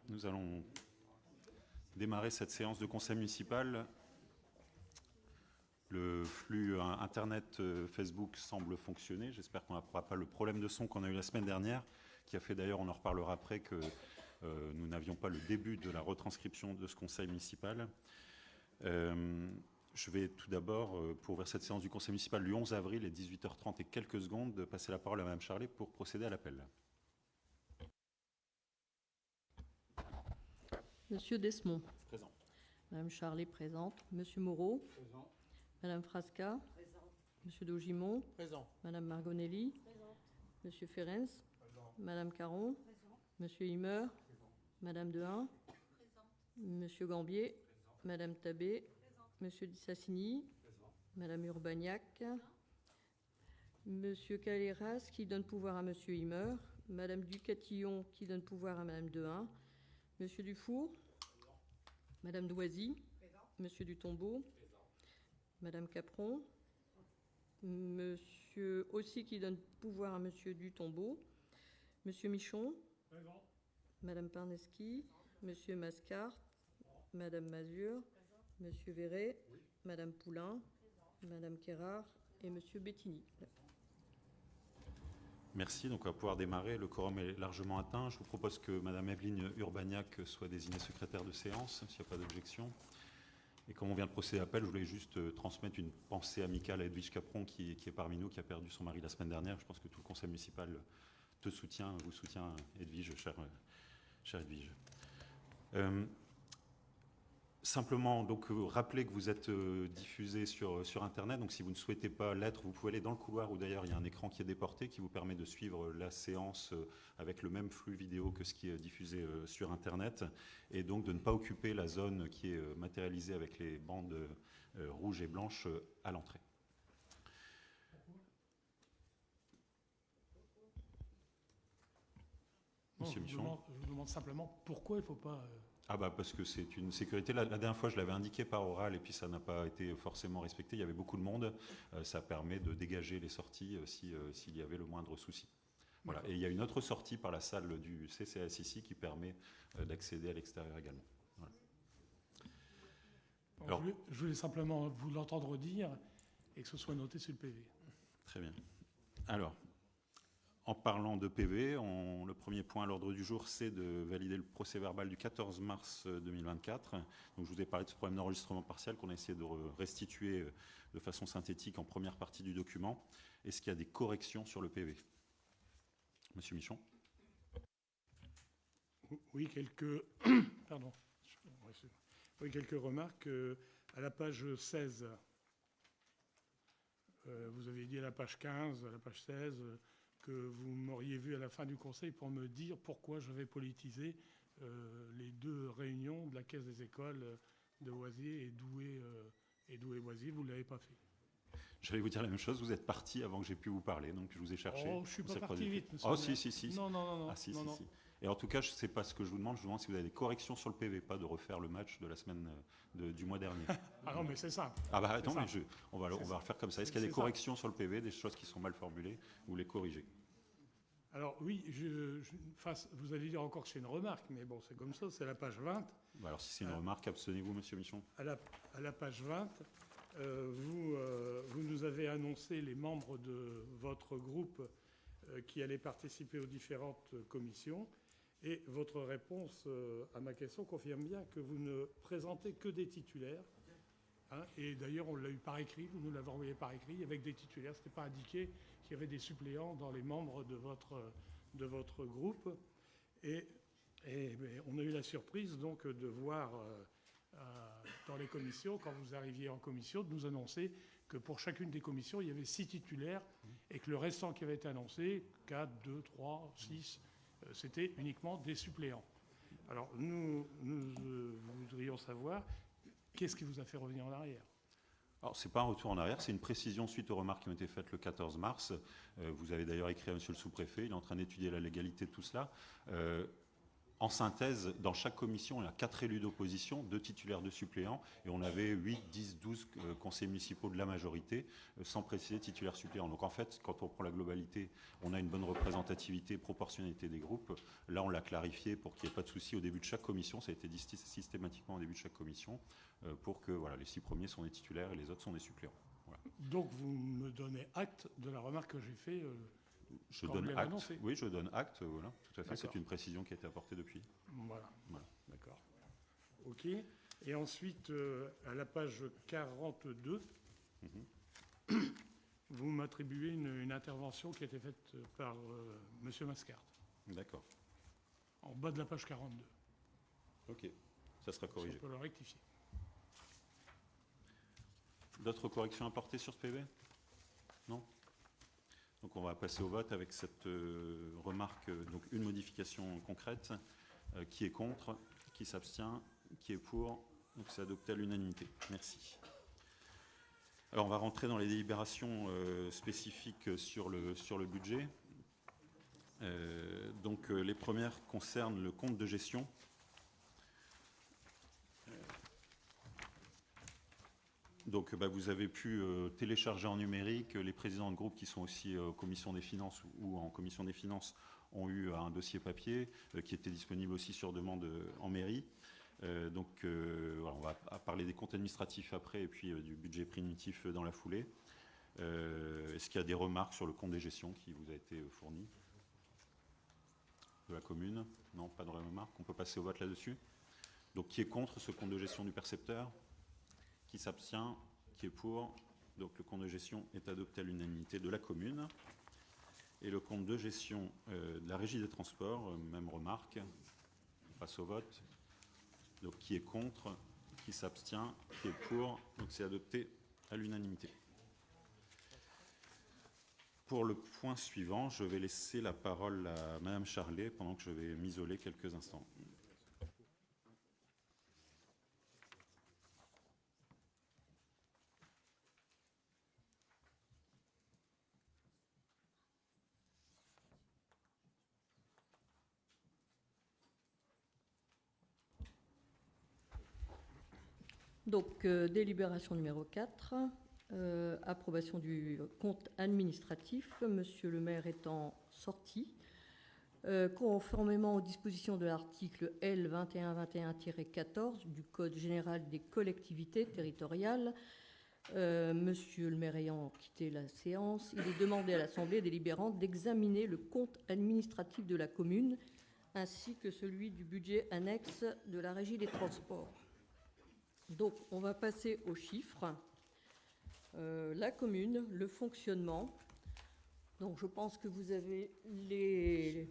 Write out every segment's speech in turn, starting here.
Nous allons démarrer cette séance de conseil municipal. Le flux Internet Facebook semble fonctionner. J'espère qu'on n'aura pas le problème de son qu'on a eu la semaine dernière, qui a fait d'ailleurs, on en reparlera après, que nous n'avions pas le début de la retranscription de ce conseil municipal. Je vais tout d'abord, pour ouvrir cette séance du conseil municipal du 11 avril, et 18h30 et quelques secondes, de passer la parole à Mme Charlet pour procéder à l'appel. Monsieur Desmond. Présent. Madame Charlet, présente. Monsieur Moreau. Présent. Madame Frasca. Présent. Monsieur Daugimont. Présent. Madame Margonelli. Présent. Monsieur Ferenc. Présent. Madame Caron. Présent. Monsieur Himmer. Présent. Madame Dehain. Présent. Monsieur Gambier. Présent. Madame Tabé. Présent. Monsieur Dissassini. Présent. Madame Urbagnac. Monsieur Caléras, qui donne pouvoir à Monsieur Himmer. Madame Ducatillon, qui donne pouvoir à Madame Dehain. Monsieur Dufour. Présent. Madame Doisy. Présent. Monsieur Dutombeau. Présent. Madame Capron. Monsieur aussi qui donne pouvoir à Monsieur Dutombeau. Monsieur Michon. Présent. Madame Parneski. Monsieur Mascart. Madame Mazur. Monsieur Verret. Oui. Madame Poulain. Madame Quérard et Monsieur Bettini. Merci. Donc, on va pouvoir démarrer. Le quorum est largement atteint. Je vous propose que Mme Evelyne Urbagnac soit désignée secrétaire de séance, s'il n'y a pas d'objection. Et comme on vient de procéder à l'appel, je voulais juste transmettre une pensée amicale à Edwige Capron, qui est parmi nous, qui a perdu son mari la semaine dernière. Je pense que tout le conseil municipal te soutient, vous soutient, Edwige, chère Edwige. Simplement, donc, rappelez que vous êtes diffusé sur Internet. Donc, si vous ne souhaitez pas l'être, vous pouvez aller dans le couloir où d'ailleurs il y a un écran qui est déporté qui vous permet de suivre la séance avec le même flux vidéo que ce qui est diffusé sur Internet, et donc de ne pas occuper la zone qui est matérialisée avec les bandes rouges et blanches à l'entrée. Monsieur Michon. Je vous demande simplement pourquoi il ne faut pas... Ah bah parce que c'est une sécurité. La dernière fois, je l'avais indiqué par oral et puis ça n'a pas été forcément respecté. Il y avait beaucoup de monde. Ça permet de dégager les sorties s'il y avait le moindre souci. Voilà. Et il y a une autre sortie par la salle du CCAS ici qui permet d'accéder à l'extérieur également. Voilà. Bon, Alors, je voulais simplement vous l'entendre dire et que ce soit noté sur le PV. Très bien. Alors, en parlant de PV, le premier point à l'ordre du jour, c'est de valider le procès-verbal du 14 mars 2024. Donc, je vous ai parlé de ce problème d'enregistrement partiel qu'on a essayé de restituer de façon synthétique en première partie du document. Est-ce qu'il y a des corrections sur le PV ? Monsieur Michon ? Oui, Pardon. Oui, quelques remarques. À la page 16, vous avez dit à la page 15, à la page 16... que vous m'auriez vu à la fin du conseil pour me dire pourquoi j'avais politisé les deux réunions de la Caisse des écoles de Oisier et Douai-Oisier. Vous ne l'avez pas fait. J'allais vous dire la même chose, vous êtes parti avant que j'ai pu vous parler, donc je vous ai cherché. Oh, je ne suis pas parti vite, monsieur. Oh, si. Non. Ah, si. Et en tout cas, ce n'est pas ce que je vous demande si vous avez des corrections sur le PV, pas de refaire le match de la semaine du mois dernier. Ah non, mais c'est simple. Ah bah attends, mais on va refaire comme ça. Est-ce qu'il y a des corrections sur le PV, des choses qui sont mal formulées, vous les corrigez? Alors oui, vous allez dire encore que c'est une remarque, mais bon, c'est comme ça, c'est la page 20. Bah alors si c'est une remarque, abstenez-vous, monsieur Michon. À la page 20, vous nous avez annoncé les membres de votre groupe qui allaient participer aux différentes commissions, et votre réponse à ma question confirme bien que vous ne présentez que des titulaires. Et d'ailleurs, on l'a eu par écrit, vous nous l'avez envoyé par écrit, avec des titulaires. Ce n'était pas indiqué qu'il y avait des suppléants dans les membres de votre groupe. Et on a eu la surprise donc de voir dans les commissions, quand vous arriviez en commission, de nous annoncer que pour chacune des commissions, il y avait 6 titulaires et que le restant qui avait été annoncé, 4, 2, 3, 6, c'était uniquement des suppléants. Alors nous voudrions savoir... Qu'est-ce qui vous a fait revenir en arrière ? Alors, ce n'est pas un retour en arrière, c'est une précision suite aux remarques qui ont été faites le 14 mars. Vous avez d'ailleurs écrit à monsieur le sous-préfet, il est en train d'étudier la légalité de tout cela. en synthèse, dans chaque commission, il y a 4 élus d'opposition, 2 titulaires de suppléants, et on avait 8, 10, 12 conseillers municipaux de la majorité, sans préciser titulaire suppléant. Donc en fait, quand on prend la globalité, on a une bonne représentativité, proportionnalité des groupes. Là, on l'a clarifié pour qu'il n'y ait pas de souci au début de chaque commission. Ça a été dit systématiquement au début de chaque commission, pour que voilà, les 6 premiers sont des titulaires et les autres sont des suppléants. Voilà. Donc vous me donnez acte de la remarque que j'ai faite Je quand donne vous l'avez acte. annoncé. Oui, je donne acte, voilà, tout à fait. D'accord. C'est une précision qui a été apportée depuis. Voilà, Voilà. d'accord. OK. Et ensuite, à la page 42, vous m'attribuez une intervention qui a été faite par M. Mascart, D'accord. en bas de la page 42. Ok, ça sera corrigé. On peut le rectifier. D'autres corrections apportées sur ce PV? Non? Donc on va passer au vote avec cette remarque, donc une modification concrète. Qui est contre? Qui s'abstient? Qui est pour? Donc c'est adopté à l'unanimité. Merci. Alors on va rentrer dans les délibérations spécifiques sur le budget. Donc les premières concernent le compte de gestion. Donc vous avez pu télécharger en numérique. Les présidents de groupe qui sont aussi commission des finances ou en commission des finances ont eu un dossier papier qui était disponible aussi sur demande en mairie. Voilà, on va parler des comptes administratifs après et puis du budget primitif dans la foulée. Est-ce qu'il y a des remarques sur le compte des gestions qui vous a été fourni de la commune? Non, pas de remarques. On peut passer au vote là-dessus. Donc qui est contre ce compte de gestion du percepteur? Qui s'abstient? Qui est pour? Donc le compte de gestion est adopté à l'unanimité de la commune. Et le compte de gestion de la régie des transports, même remarque. On passe au vote. Donc qui est contre? Qui s'abstient? Qui est pour? Donc c'est adopté à l'unanimité. Pour le point suivant, je vais laisser la parole à Madame Charlet pendant que je vais m'isoler quelques instants. Donc, délibération numéro 4, approbation du compte administratif, Monsieur le maire étant sorti. Conformément aux dispositions de l'article L. 2121-14 du Code général des collectivités territoriales, Monsieur le maire ayant quitté la séance, il est demandé à l'Assemblée délibérante d'examiner le compte administratif de la commune ainsi que celui du budget annexe de la régie des transports. Donc, on va passer aux chiffres. La commune, le fonctionnement. Donc, je pense que vous avez les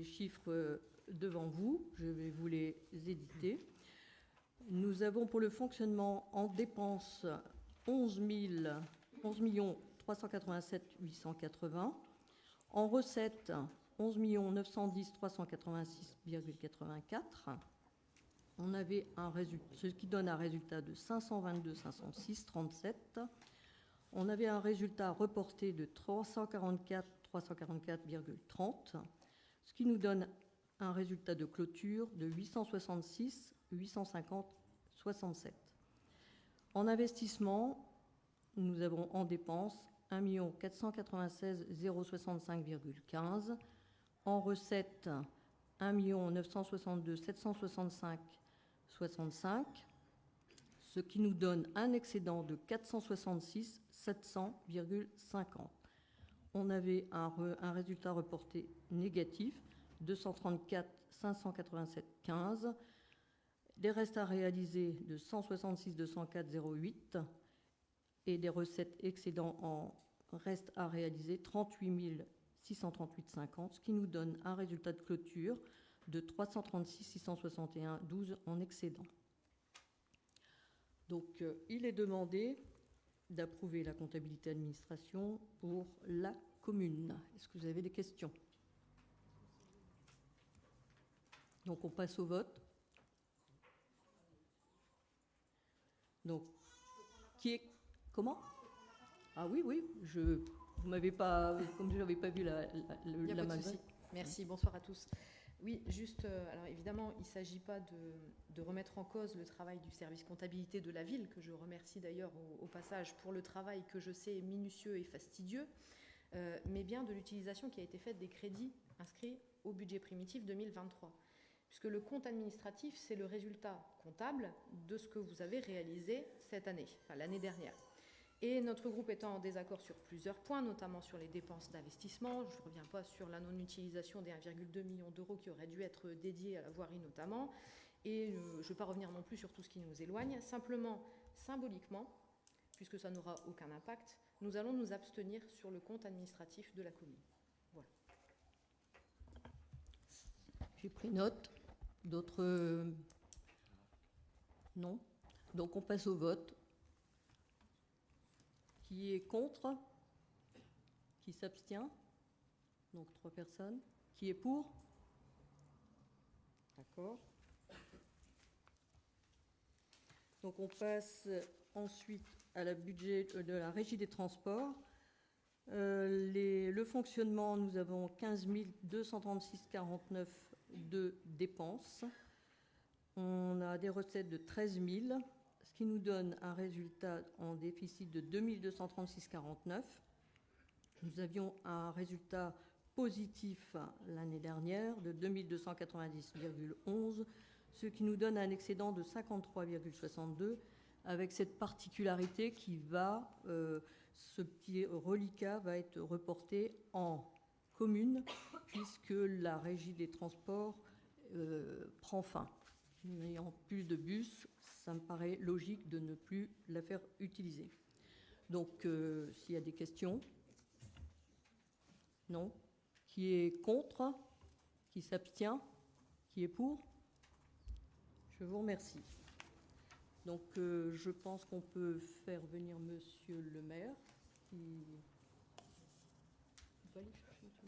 chiffres devant vous. Je vais vous les éditer. Nous avons pour le fonctionnement en dépenses 11 387 880. En recettes, 11 910 386,84. On avait un résultat, ce qui donne un résultat de 522 506 37. On avait un résultat reporté de 344 344,30, ce qui nous donne un résultat de clôture de 866 850 67. En investissement, nous avons en dépenses 1 496 065,15. En recettes, 1 962 765 65, ce qui nous donne un excédent de 466 700,50. On avait un résultat reporté négatif, 234 587,15, des restes à réaliser de 166 204,08 et des recettes excédents en restes à réaliser 38 638,50, ce qui nous donne un résultat de clôture de 336 661,12 en excédent. Donc, il est demandé d'approuver la comptabilité administration pour la commune. Est-ce que vous avez des questions? Donc, on passe au vote. Donc, qui est... Comment? Ah oui, vous m'avez pas... Comme je n'avais pas vu la main. Merci, bonsoir à tous. Oui, juste, alors évidemment, il ne s'agit pas de remettre en cause le travail du service comptabilité de la ville, que je remercie d'ailleurs au passage pour le travail que je sais minutieux et fastidieux, mais bien de l'utilisation qui a été faite des crédits inscrits au budget primitif 2023. Puisque le compte administratif, c'est le résultat comptable de ce que vous avez réalisé cette année, enfin l'année dernière. Et notre groupe étant en désaccord sur plusieurs points, notamment sur les dépenses d'investissement, je ne reviens pas sur la non-utilisation des 1,2 million d'euros qui auraient dû être dédiés à la voirie notamment, et je ne vais pas revenir non plus sur tout ce qui nous éloigne, simplement symboliquement, puisque ça n'aura aucun impact, nous allons nous abstenir sur le compte administratif de la commune. Voilà. J'ai pris note. D'autres non. Donc on passe au vote. Qui est contre? Qui s'abstient? Donc 3 personnes. Qui est pour? D'accord. Donc on passe ensuite à la budget de la régie des transports. Le fonctionnement, nous avons 15 236,49 de dépenses. On a des recettes de 13 000, ce qui nous donne un résultat en déficit de 2 236,49. Nous avions un résultat positif l'année dernière de 2 290,11, ce qui nous donne un excédent de 53,62, avec cette particularité qui va, ce petit reliquat va être reporté en commune, puisque la régie des transports prend fin. N'ayant plus de bus, ça me paraît logique de ne plus la faire utiliser. Donc, s'il y a des questions? Non. Qui est contre? Qui s'abstient? Qui est pour? Je vous remercie. Donc, je pense qu'on peut faire venir Monsieur le maire. Qui... On peut aller chercher tout.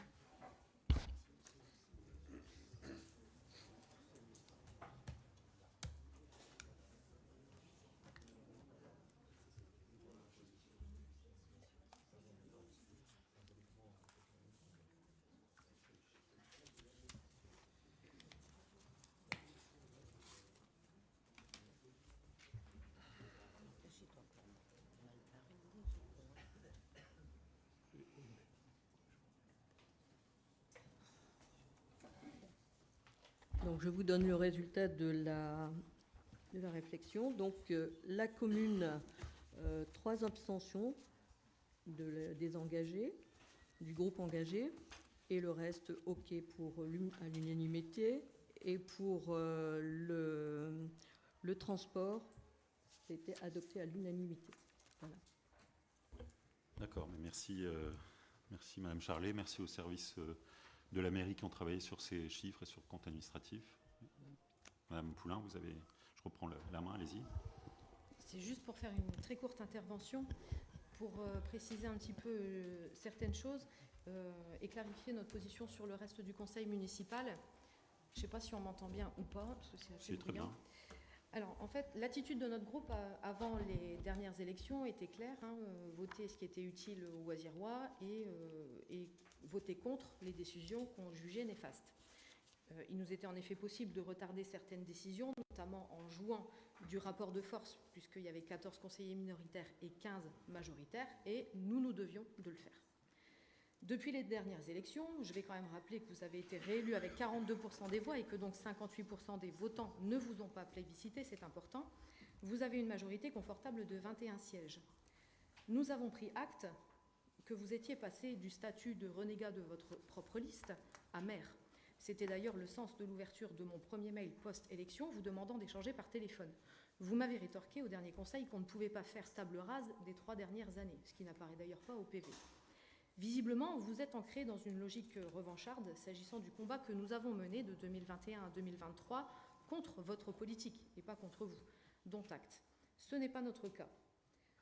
Donc, je vous donne le résultat de la réflexion. Donc, la commune, 3 abstentions des engagés, du groupe engagé, et le reste, OK à l'unanimité. Et pour le transport, c'était adopté à l'unanimité. Voilà. D'accord, mais merci, merci Madame Charlet, merci au service de la mairie qui ont travaillé sur ces chiffres et sur le compte administratif. Madame Poulain, vous avez... Je reprends la main, allez-y. C'est juste pour faire une très courte intervention, pour préciser un petit peu certaines choses et clarifier notre position sur le reste du conseil municipal. Je ne sais pas si on m'entend bien ou pas, parce que c'est assez très bien. Alors, en fait, l'attitude de notre groupe avant les dernières élections était claire, voter ce qui était utile aux Oisirois et voter contre les décisions qu'on jugeait néfastes. Il nous était en effet possible de retarder certaines décisions, notamment en jouant du rapport de force, puisqu'il y avait 14 conseillers minoritaires et 15 majoritaires, et nous devions de le faire. Depuis les dernières élections, je vais quand même rappeler que vous avez été réélu avec 42% des voix et que donc 58% des votants ne vous ont pas plébiscité, c'est important. Vous avez une majorité confortable de 21 sièges. Nous avons pris acte que vous étiez passé du statut de renégat de votre propre liste à maire. C'était d'ailleurs le sens de l'ouverture de mon premier mail post-élection vous demandant d'échanger par téléphone. Vous m'avez rétorqué au dernier conseil qu'on ne pouvait pas faire table rase des 3 dernières années, ce qui n'apparaît d'ailleurs pas au PV. Visiblement, vous êtes ancré dans une logique revancharde s'agissant du combat que nous avons mené de 2021 à 2023 contre votre politique et pas contre vous, dont acte. Ce n'est pas notre cas.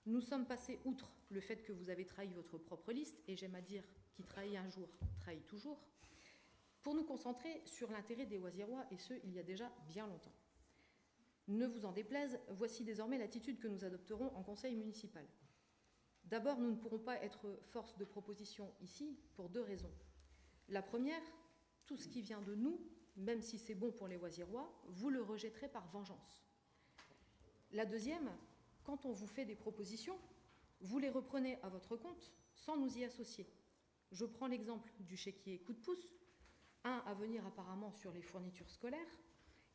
Nous sommes passés outre le fait que vous avez trahi votre propre liste, et j'aime à dire qui trahit un jour, trahit toujours, pour nous concentrer sur l'intérêt des Oisirois, et ce, il y a déjà bien longtemps. Ne vous en déplaise, voici désormais l'attitude que nous adopterons en conseil municipal. D'abord, nous ne pourrons pas être force de proposition ici pour 2 raisons. La première, tout ce qui vient de nous même si c'est bon pour les Oisirois, vous le rejetterez par vengeance. La deuxième, quand on vous fait des propositions, vous les reprenez à votre compte sans nous y associer. Je prends l'exemple du chéquier coup de pouce, un à venir apparemment sur les fournitures scolaires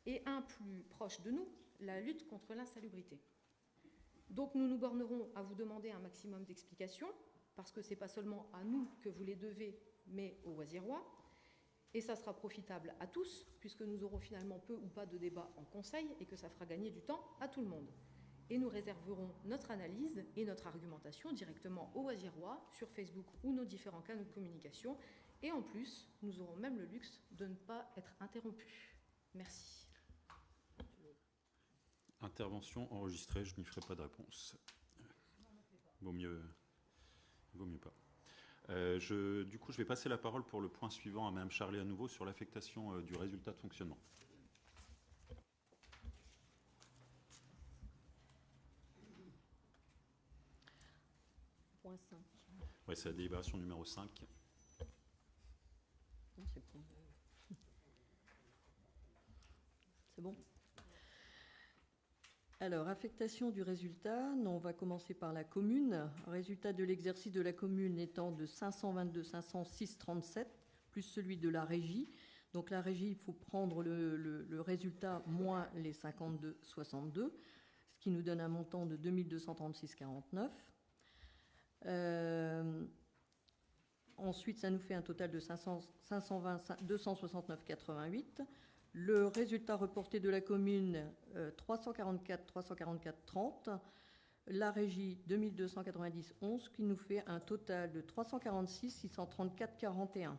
et un plus proche de nous, la lutte contre l'insalubrité. Donc nous nous bornerons à vous demander un maximum d'explications, parce que ce n'est pas seulement à nous que vous les devez, mais aux Oisirois. Et ça sera profitable à tous, puisque nous aurons finalement peu ou pas de débat en conseil et que ça fera gagner du temps à tout le monde. Et nous réserverons notre analyse et notre argumentation directement aux Oisirois, sur Facebook ou nos différents canaux de communication. Et en plus, nous aurons même le luxe de ne pas être interrompus. Merci. Intervention enregistrée, je n'y ferai pas de réponse. Vaut mieux pas. Du coup, je vais passer la parole pour le point suivant à Mme Charlet à nouveau sur l'affectation du résultat de fonctionnement. Point 5. Oui, c'est la délibération numéro 5. C'est bon. Alors, affectation du résultat. On va commencer par la commune. Résultat de l'exercice de la commune étant de 522 506 37, plus celui de la régie. Donc, la régie, il faut prendre le résultat moins les 52 62, ce qui nous donne un montant de 2236 49. Ensuite, ça nous fait un total de 269 88. Le résultat reporté de la commune, 344 30. La régie, 2290 11, qui nous fait un total de 346 634 41.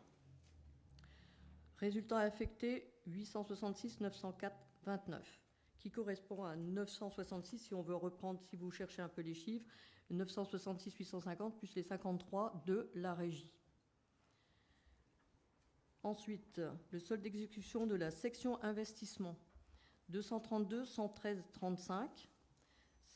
Résultat affecté, 866 904 29, qui correspond à 966, si on veut reprendre, si vous cherchez un peu les chiffres, 966 850 plus les 53 de la régie. Ensuite, le solde d'exécution de la section investissement, 232 113 35.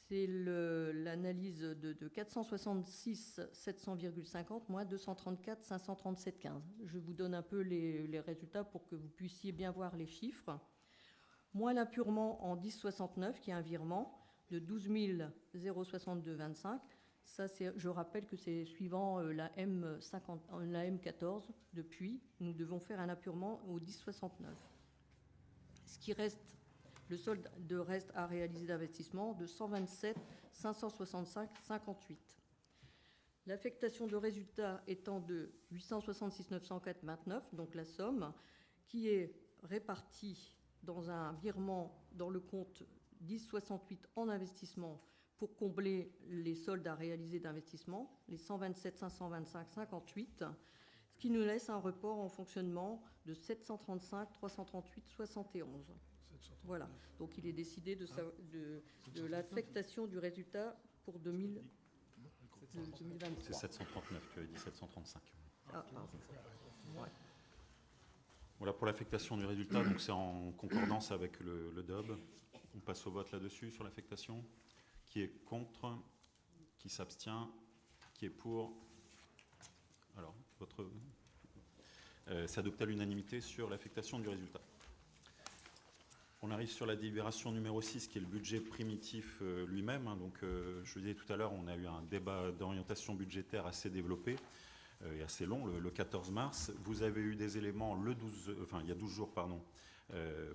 C'est l'analyse de 466 700,50 moins 234 537 15. Je vous donne un peu les résultats pour que vous puissiez bien voir les chiffres. Moins l'appurement en 1069, qui est un virement de 12 062,25. Ça, je rappelle que c'est suivant la M14. Depuis, nous devons faire un appurement au 1069. Ce qui reste, le solde de reste à réaliser d'investissement de 127 565 58. L'affectation de résultat étant de 866 904 29, donc la somme, qui est répartie dans un virement dans le compte 1068 en investissement pour combler les soldes à réaliser d'investissement, les 127 525 58, ce qui nous laisse un report en fonctionnement de 735 338 71. Voilà, donc il est décidé de l'affectation du résultat pour 2023. C'est 739, tu avais dit 735. Ah, pardon. Ouais. Voilà pour l'affectation du résultat, donc c'est en concordance avec le DOB. On passe au vote là-dessus sur l'affectation. Qui est contre? Qui s'abstient? Qui est pour? Alors, c'est adopté à l'unanimité sur l'affectation du résultat. On arrive sur la délibération numéro 6, qui est le budget primitif lui-même. Donc, je le disais tout à l'heure, on a eu un débat d'orientation budgétaire assez développé et assez long, le 14 mars. Vous avez eu des éléments il y a 12 jours,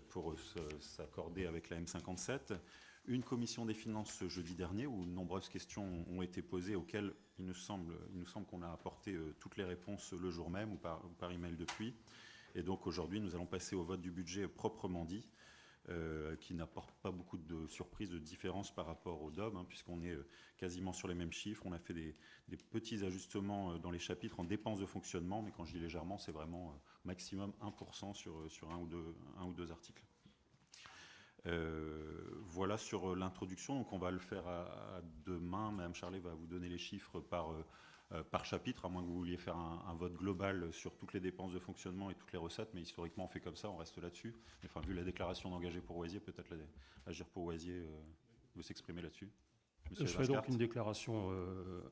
pour s'accorder avec la M57. Une commission des finances jeudi dernier où de nombreuses questions ont été posées auxquelles il nous semble qu'on a apporté toutes les réponses le jour même ou par email depuis. Et donc aujourd'hui, nous allons passer au vote du budget proprement dit, qui n'apporte pas beaucoup de surprises, de différences par rapport au DOB, puisqu'on est quasiment sur les mêmes chiffres. On a fait des petits ajustements dans les chapitres en dépenses de fonctionnement, mais quand je dis légèrement, c'est vraiment maximum 1% sur un ou deux articles. Voilà sur l'introduction, donc on va le faire à demain. Madame Charlet va vous donner les chiffres par chapitre, à moins que vous vouliez faire un vote global sur toutes les dépenses de fonctionnement et toutes les recettes, mais historiquement on fait comme ça, on reste là-dessus. Enfin, vu la déclaration d'engagé pour Oisier, peut-être Agir pour Oisier veut s'exprimer là-dessus. Je ferai donc une déclaration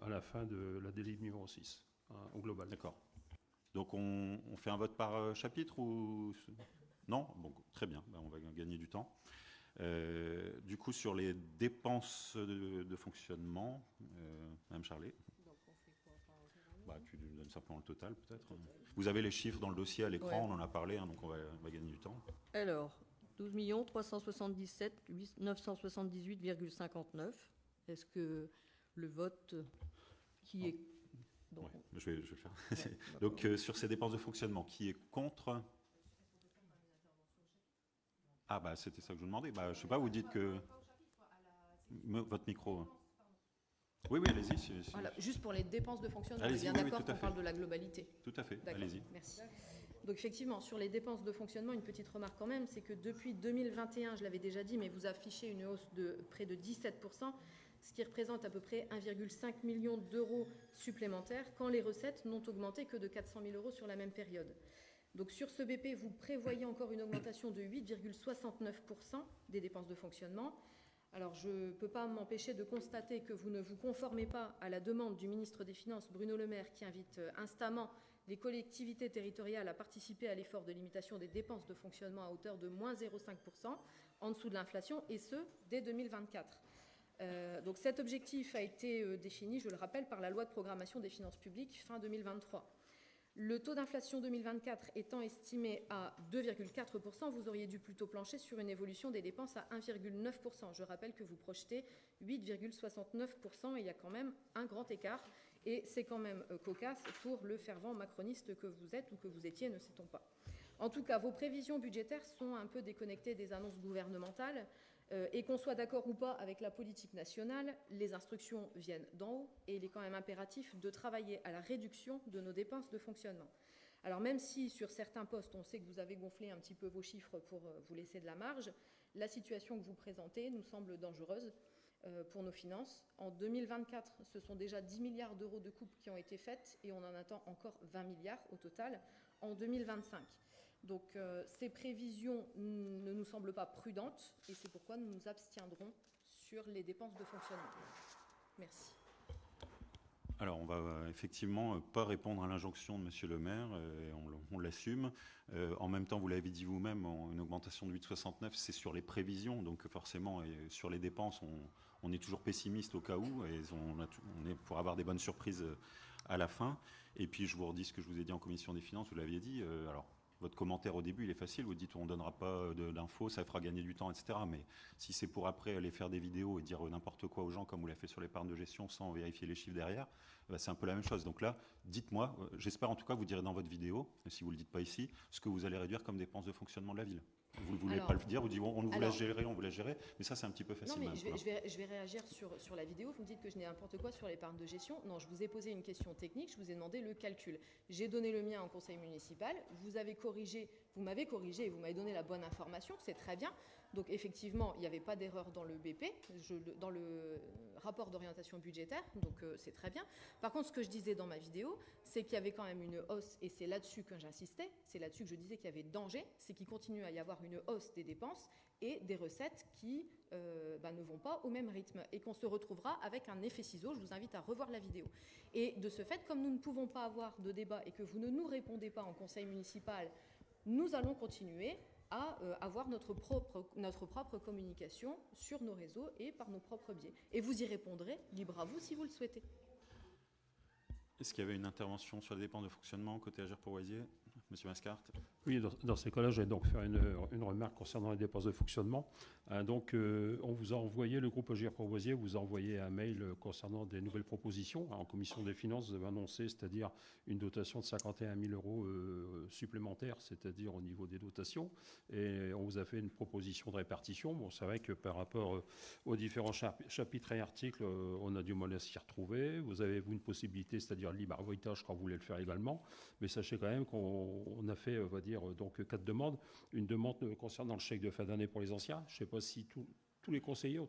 à la fin de la délib numéro 6, au global. D'accord. Donc on fait un vote par chapitre ou... Non? Bon, très bien, ben, on va gagner du temps. Du coup, sur les dépenses de fonctionnement, Mme Charlet, Donc on fait quoi par bah, tu nous donnes simplement le total peut-être. Vous avez les chiffres dans le dossier à l'écran, Ouais. on en a parlé, hein, donc on va gagner du temps. Alors, 12 377 978,59. Est-ce que le vote qui est... Donc, Ouais, je vais le faire. ouais, d'accord. Donc sur ces dépenses de fonctionnement, qui est contre? Ah bah c'était ça que je vous demandais. Bah, je sais pas, vous dites que... Votre micro. Oui, oui, allez-y. Voilà, juste pour les dépenses de fonctionnement, on est Allez-y, bien oui, oui, d'accord tout à qu'on fait. parle de la globalité. Tout à fait, D'accord, allez-y. merci. Donc effectivement, sur les dépenses de fonctionnement, une petite remarque quand même, c'est que depuis 2021, je l'avais déjà dit, mais vous affichez une hausse de près de 17%, ce qui représente à peu près 1,5 million d'euros supplémentaires, quand les recettes n'ont augmenté que de 400 000 euros sur la même période. Donc sur ce BP, vous prévoyez encore une augmentation de 8,69% des dépenses de fonctionnement. Alors, je ne peux pas m'empêcher de constater que vous ne vous conformez pas à la demande du ministre des Finances, Bruno Le Maire, qui invite instamment les collectivités territoriales à participer à l'effort de limitation des dépenses de fonctionnement à hauteur de moins 0,5%, en dessous de l'inflation, et ce, dès 2024. Donc cet objectif a été défini, je le rappelle, par la loi de programmation des finances publiques fin 2023. Le taux d'inflation 2024 étant estimé à 2,4%, vous auriez dû plutôt plancher sur une évolution des dépenses à 1,9%. Je rappelle que vous projetez 8,69% et il y a quand même un grand écart. Et c'est quand même cocasse pour le fervent macroniste que vous êtes ou que vous étiez, ne sait-on pas. En tout cas, vos prévisions budgétaires sont un peu déconnectées des annonces gouvernementales. Et qu'on soit d'accord ou pas avec la politique nationale, les instructions viennent d'en haut et il est quand même impératif de travailler à la réduction de nos dépenses de fonctionnement. Alors même si sur certains postes, on sait que vous avez gonflé un petit peu vos chiffres pour vous laisser de la marge, la situation que vous présentez nous semble dangereuse pour nos finances. En 2024, ce sont déjà 10 milliards d'euros de coupes qui ont été faites et on en attend encore 20 milliards au total en 2025. Donc ces prévisions ne nous semblent pas prudentes et c'est pourquoi nous nous abstiendrons sur les dépenses de fonctionnement. Merci. Alors, on va effectivement pas répondre à l'injonction de Monsieur le maire, et on l'assume. En même temps, vous l'avez dit vous-même, une augmentation de 8,69, c'est sur les prévisions, donc forcément, sur les dépenses, on est toujours pessimiste au cas où, et on est pour avoir des bonnes surprises à la fin. Et puis, je vous redis ce que je vous ai dit en commission des finances, vous l'aviez dit, alors... Votre commentaire au début, il est facile. Vous dites on ne donnera pas d'infos, ça fera gagner du temps, etc. Mais si c'est pour après aller faire des vidéos et dire n'importe quoi aux gens, comme vous l'avez fait sur l'épargne de gestion, sans vérifier les chiffres derrière, c'est un peu la même chose. Donc là, dites-moi, j'espère en tout cas que vous direz dans votre vidéo, si vous ne le dites pas ici, ce que vous allez réduire comme dépenses de fonctionnement de la ville. Vous ne voulez pas le dire, vous dites on vous laisse gérer, on vous laisse gérer, mais ça c'est un petit peu facile. Non, mais je vais réagir sur la vidéo. Vous me dites que je n'ai n'importe quoi sur l'épargne de gestion. Non, je vous ai posé une question technique, je vous ai demandé le calcul. J'ai donné le mien en conseil municipal, vous m'avez corrigé et vous m'avez donné la bonne information, c'est très bien. Donc effectivement, il n'y avait pas d'erreur dans le BP, dans le rapport d'orientation budgétaire, donc c'est très bien. Par contre, ce que je disais dans ma vidéo, c'est qu'il y avait quand même une hausse, et c'est là-dessus que j'insistais, c'est là-dessus que je disais qu'il y avait danger, c'est qu'il continue à y avoir une hausse des dépenses et des recettes qui ne vont pas au même rythme, et qu'on se retrouvera avec un effet ciseau. Je vous invite à revoir la vidéo. Et de ce fait, comme nous ne pouvons pas avoir de débat et que vous ne nous répondez pas en conseil municipal, nous allons continuer à avoir notre propre communication sur nos réseaux et par nos propres biais. Et vous y répondrez, libre à vous si vous le souhaitez. Est-ce qu'il y avait une intervention sur les dépenses de fonctionnement côté Agir pour Oisier? Monsieur Mascart? Oui, dans ces cas-là, je vais donc faire une remarque concernant les dépenses de fonctionnement. On vous a envoyé, le groupe Agir pour Oisier vous a envoyé un mail concernant des nouvelles propositions. En commission des finances, vous avez annoncé, c'est-à-dire une dotation de 51 000 euros supplémentaires, c'est-à-dire au niveau des dotations. Et on vous a fait une proposition de répartition. Bon, c'est vrai que par rapport aux différents chapitres et articles, on a du mal à s'y retrouver. Vous avez, vous, une possibilité, c'est-à-dire libre arbitrage quand vous voulez le faire également. Mais sachez quand même qu'on a fait, on va dire, donc 4 demandes. Une demande concernant le chèque de fin d'année pour les anciens. Je ne sais pas si tous les conseillers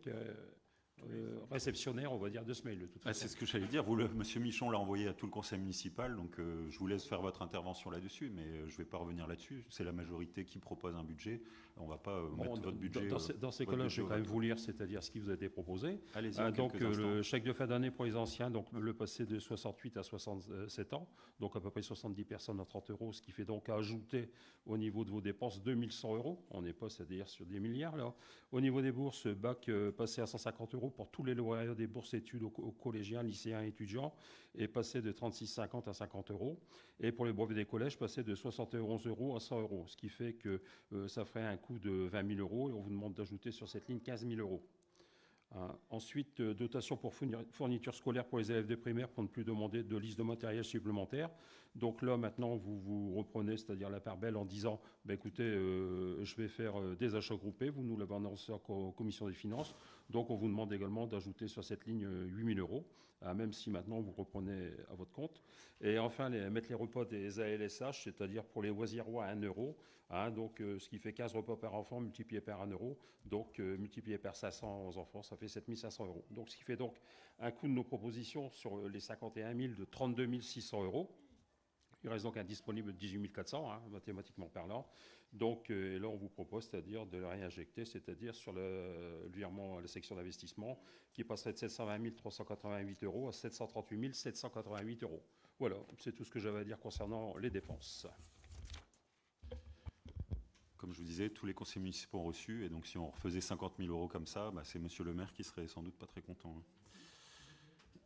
réceptionnaire, on va dire, de ce mail, de toute façon. C'est ce que j'allais dire. Monsieur Michon l'a envoyé à tout le conseil municipal, donc je vous laisse faire votre intervention là-dessus, mais je ne vais pas revenir là-dessus. C'est la majorité qui propose un budget. On ne va pas mettre votre budget. Dans ces cas-là, je vais quand même vous lire, c'est-à-dire ce qui vous a été proposé. Allez-y, Donc, le chèque de fin d'année pour les anciens, donc le passé de 68 à 67 ans, donc à peu près 70 personnes à 30 €, ce qui fait donc ajouter au niveau de vos dépenses 2100 €. On n'est pas, c'est-à-dire sur des milliards là. Au niveau des bourses, bac passé à 150 € pour tous les lauréats des bourses études aux collégiens, lycéens et étudiants, et passé de 36,50 à 50 €. Et pour les brevets des collèges, passé de 71 € à 100 €, ce qui fait que ça ferait un coût de 20 000 € et on vous demande d'ajouter sur cette ligne 15 000 €. Ensuite, dotation pour fourniture scolaire pour les élèves de primaire pour ne plus demander de liste de matériel supplémentaire. Donc là, maintenant, vous reprenez, c'est-à-dire la part belle en disant, écoutez, je vais faire des achats groupés, vous nous l'avez annoncé en commission des finances, donc on vous demande également d'ajouter sur cette ligne 8 000 €, même si maintenant vous reprenez à votre compte. Et enfin, mettre les repas des ALSH, c'est-à-dire pour les Oisirois à 1 €, donc ce qui fait 15 repas par enfant multiplié par 1 €, donc multiplié par 500 enfants, ça fait 7 500 €. Donc ce qui fait donc un coût de nos propositions sur les 51 000 de 32 600 €. Il reste donc un disponible de 18 400, mathématiquement parlant. Donc là, on vous propose, c'est-à-dire de le réinjecter, c'est-à-dire sur le virement à la section d'investissement, qui passerait de 720 388 € à 738 788 €. Voilà, c'est tout ce que j'avais à dire concernant les dépenses. Comme je vous disais, tous les conseils municipaux ont reçu, et donc si on refaisait 50 000 € comme ça, c'est monsieur le maire qui serait sans doute pas très content.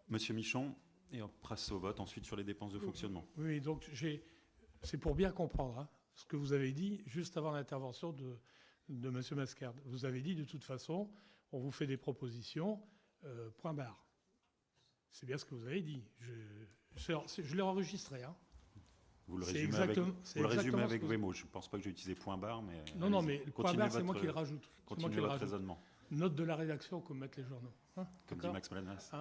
Monsieur Michon, et on passe au vote ensuite sur les dépenses de fonctionnement. Oui, donc c'est pour bien comprendre ce que vous avez dit juste avant l'intervention de monsieur Mascard. Vous avez dit de toute façon, on vous fait des propositions, point barre. C'est bien ce que vous avez dit. Je l'ai enregistré. Vous le résumez avec vos mots. Je ne pense pas que j'ai utilisé point barre, mais... Non, mais le point barre, c'est moi qui le rajoute. Continuez votre raisonnement. Note de la rédaction, comme mettent les journaux. Comme dit Max Melanas.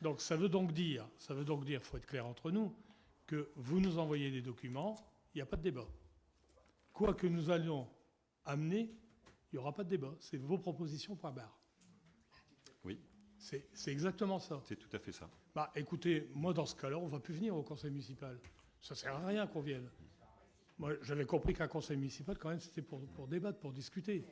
Donc ça veut donc dire, il faut être clair entre nous, que vous nous envoyez des documents, il n'y a pas de débat. Quoi que nous allions amener, il n'y aura pas de débat. C'est vos propositions, point barre. Oui. C'est exactement ça. C'est tout à fait ça. Écoutez, moi dans ce cas-là, on ne va plus venir au conseil municipal. Ça ne sert à rien qu'on vienne. Moi, j'avais compris qu'un conseil municipal, quand même, c'était pour débattre, pour discuter.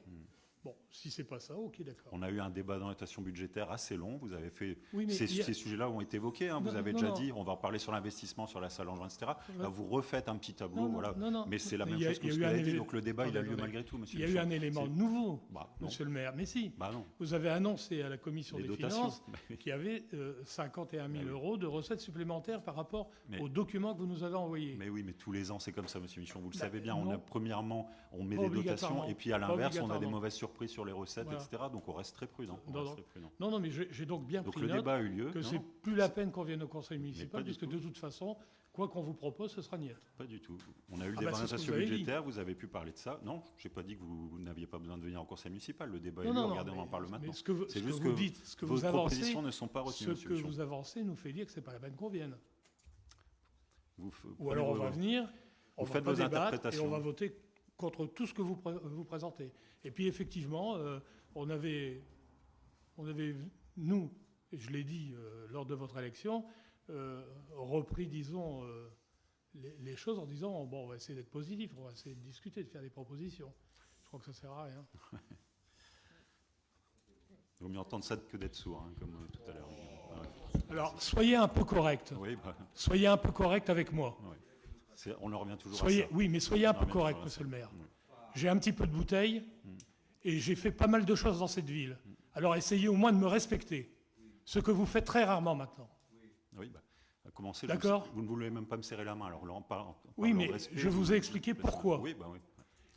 Bon, si c'est pas ça, ok, d'accord. On a eu un débat d'orientation budgétaire assez long. Vous avez fait... ces sujets-là ont été évoqués. Vous avez déjà dit, on va en parler sur l'investissement, sur la salle en juin, etc. Là, vous refaites un petit tableau. Mais c'est la même chose que ce que vous avez dit. Donc le débat, il a lieu malgré tout, monsieur. Il y a eu un élément nouveau, monsieur le maire. Mais si, vous avez annoncé à la commission des finances qu'il y avait 51 000 € de recettes supplémentaires par rapport aux documents que vous nous avez envoyés. Mais oui, mais tous les ans, c'est comme ça, monsieur Michon. Vous le savez bien. Premièrement, on met des dotations. Et puis à l'inverse, on a des mauvaises surprises sur les recettes, etc. Donc on reste très prudent. Non, mais j'ai donc bien pris le note débat a eu lieu, que c'est plus la peine qu'on vienne au conseil municipal, puisque de toute façon, quoi qu'on vous propose, ce sera niet. Pas du tout. On a eu le débat d'orientation budgétaire, vous avez pu parler de ça. Non, je n'ai pas dit que vous n'aviez pas besoin de venir au conseil municipal. Le débat est lieu, regardez, on en parle maintenant. C'est juste que vous dites, ce que vous avancez, propositions ne sont pas retenues. Ce que vous avancez nous fait dire que ce n'est pas la peine qu'on vienne. Ou alors on va venir, on va faites vos interprétations. Et on va voter contre tout ce que vous présentez. Et puis effectivement, on avait, nous, et je l'ai dit lors de votre élection, repris, disons, les choses en disant, on va essayer d'être positif, on va essayer de discuter, de faire des propositions. Je crois que ça ne sert à rien. Il vaut mieux entendre ça que d'être sourd, comme tout à l'heure. Alors, soyez un peu correct. Oui, soyez un peu correct avec moi. Oui. On en revient toujours à ça. Oui, mais soyez un peu correct, monsieur le maire. Oui. J'ai un petit peu de bouteille et j'ai fait pas mal de choses dans cette ville. Alors essayez au moins de me respecter. Ce que vous faites très rarement maintenant. Oui, à commencer, d'accord. Vous ne voulez même pas me serrer la main. Alors là, oui, mais je vous ai expliqué pourquoi. Oui.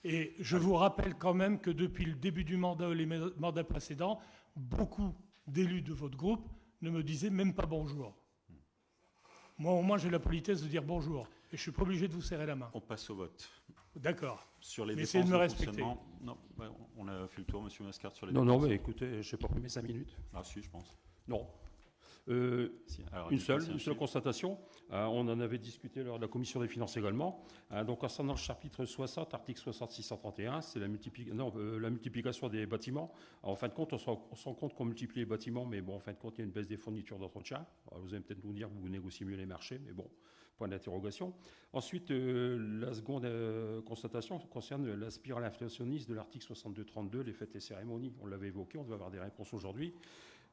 Et je vous rappelle quand même que depuis le début du mandat ou les mandats précédents, beaucoup d'élus de votre groupe ne me disaient même pas bonjour. Moi, au moins, j'ai la politesse de dire bonjour. Et je suis pas obligé de vous serrer la main. On passe au vote. D'accord. Sur les mais dépenses de me respecter. Fonctionnement. Non, on a fait le tour, monsieur Mascard, sur les dépenses. dépenses. Non, mais écoutez, je n'ai pas pris mes 5 minutes. Ah si, je pense. Non. Alors, Une dites-moi si seule, un une seule chiffre. constatation. On en avait discuté lors de la commission des finances également. Donc, concernant le chapitre 60, article 60-631, c'est la multiplication des bâtiments. Alors, en fin de compte, on se rend compte qu'on multiplie les bâtiments, mais bon, en fin de compte, il y a une baisse des fournitures d'entretien. Alors, vous allez peut-être nous dire que vous négociez mieux les marchés, mais bon, point d'interrogation. Ensuite, la seconde constatation concerne la spirale inflationniste de l'article 62-32, les fêtes et cérémonies. On l'avait évoqué, on doit avoir des réponses aujourd'hui.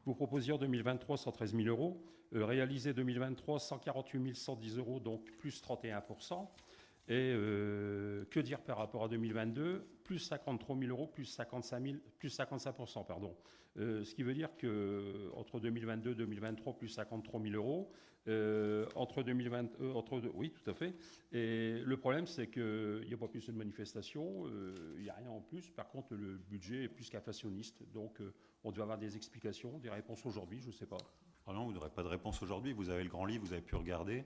Vous proposiez en 2023 113 000 euros, réalisé 2023 148 110 euros, donc plus 31%. Et que dire par rapport à 2022 plus 53 000 euros, plus 55%, pardon. Ce qui veut dire qu'entre 2022 et 2023, plus 53 000 euros. Oui, tout à fait. Et le problème, c'est qu'il n'y a pas plus de manifestations, il n'y a rien en plus. Par contre, le budget est plus qu'inflationniste. Donc, on doit avoir des explications, des réponses aujourd'hui, je ne sais pas. Ah non, vous n'aurez pas de réponse aujourd'hui. Vous avez le grand livre, vous avez pu regarder.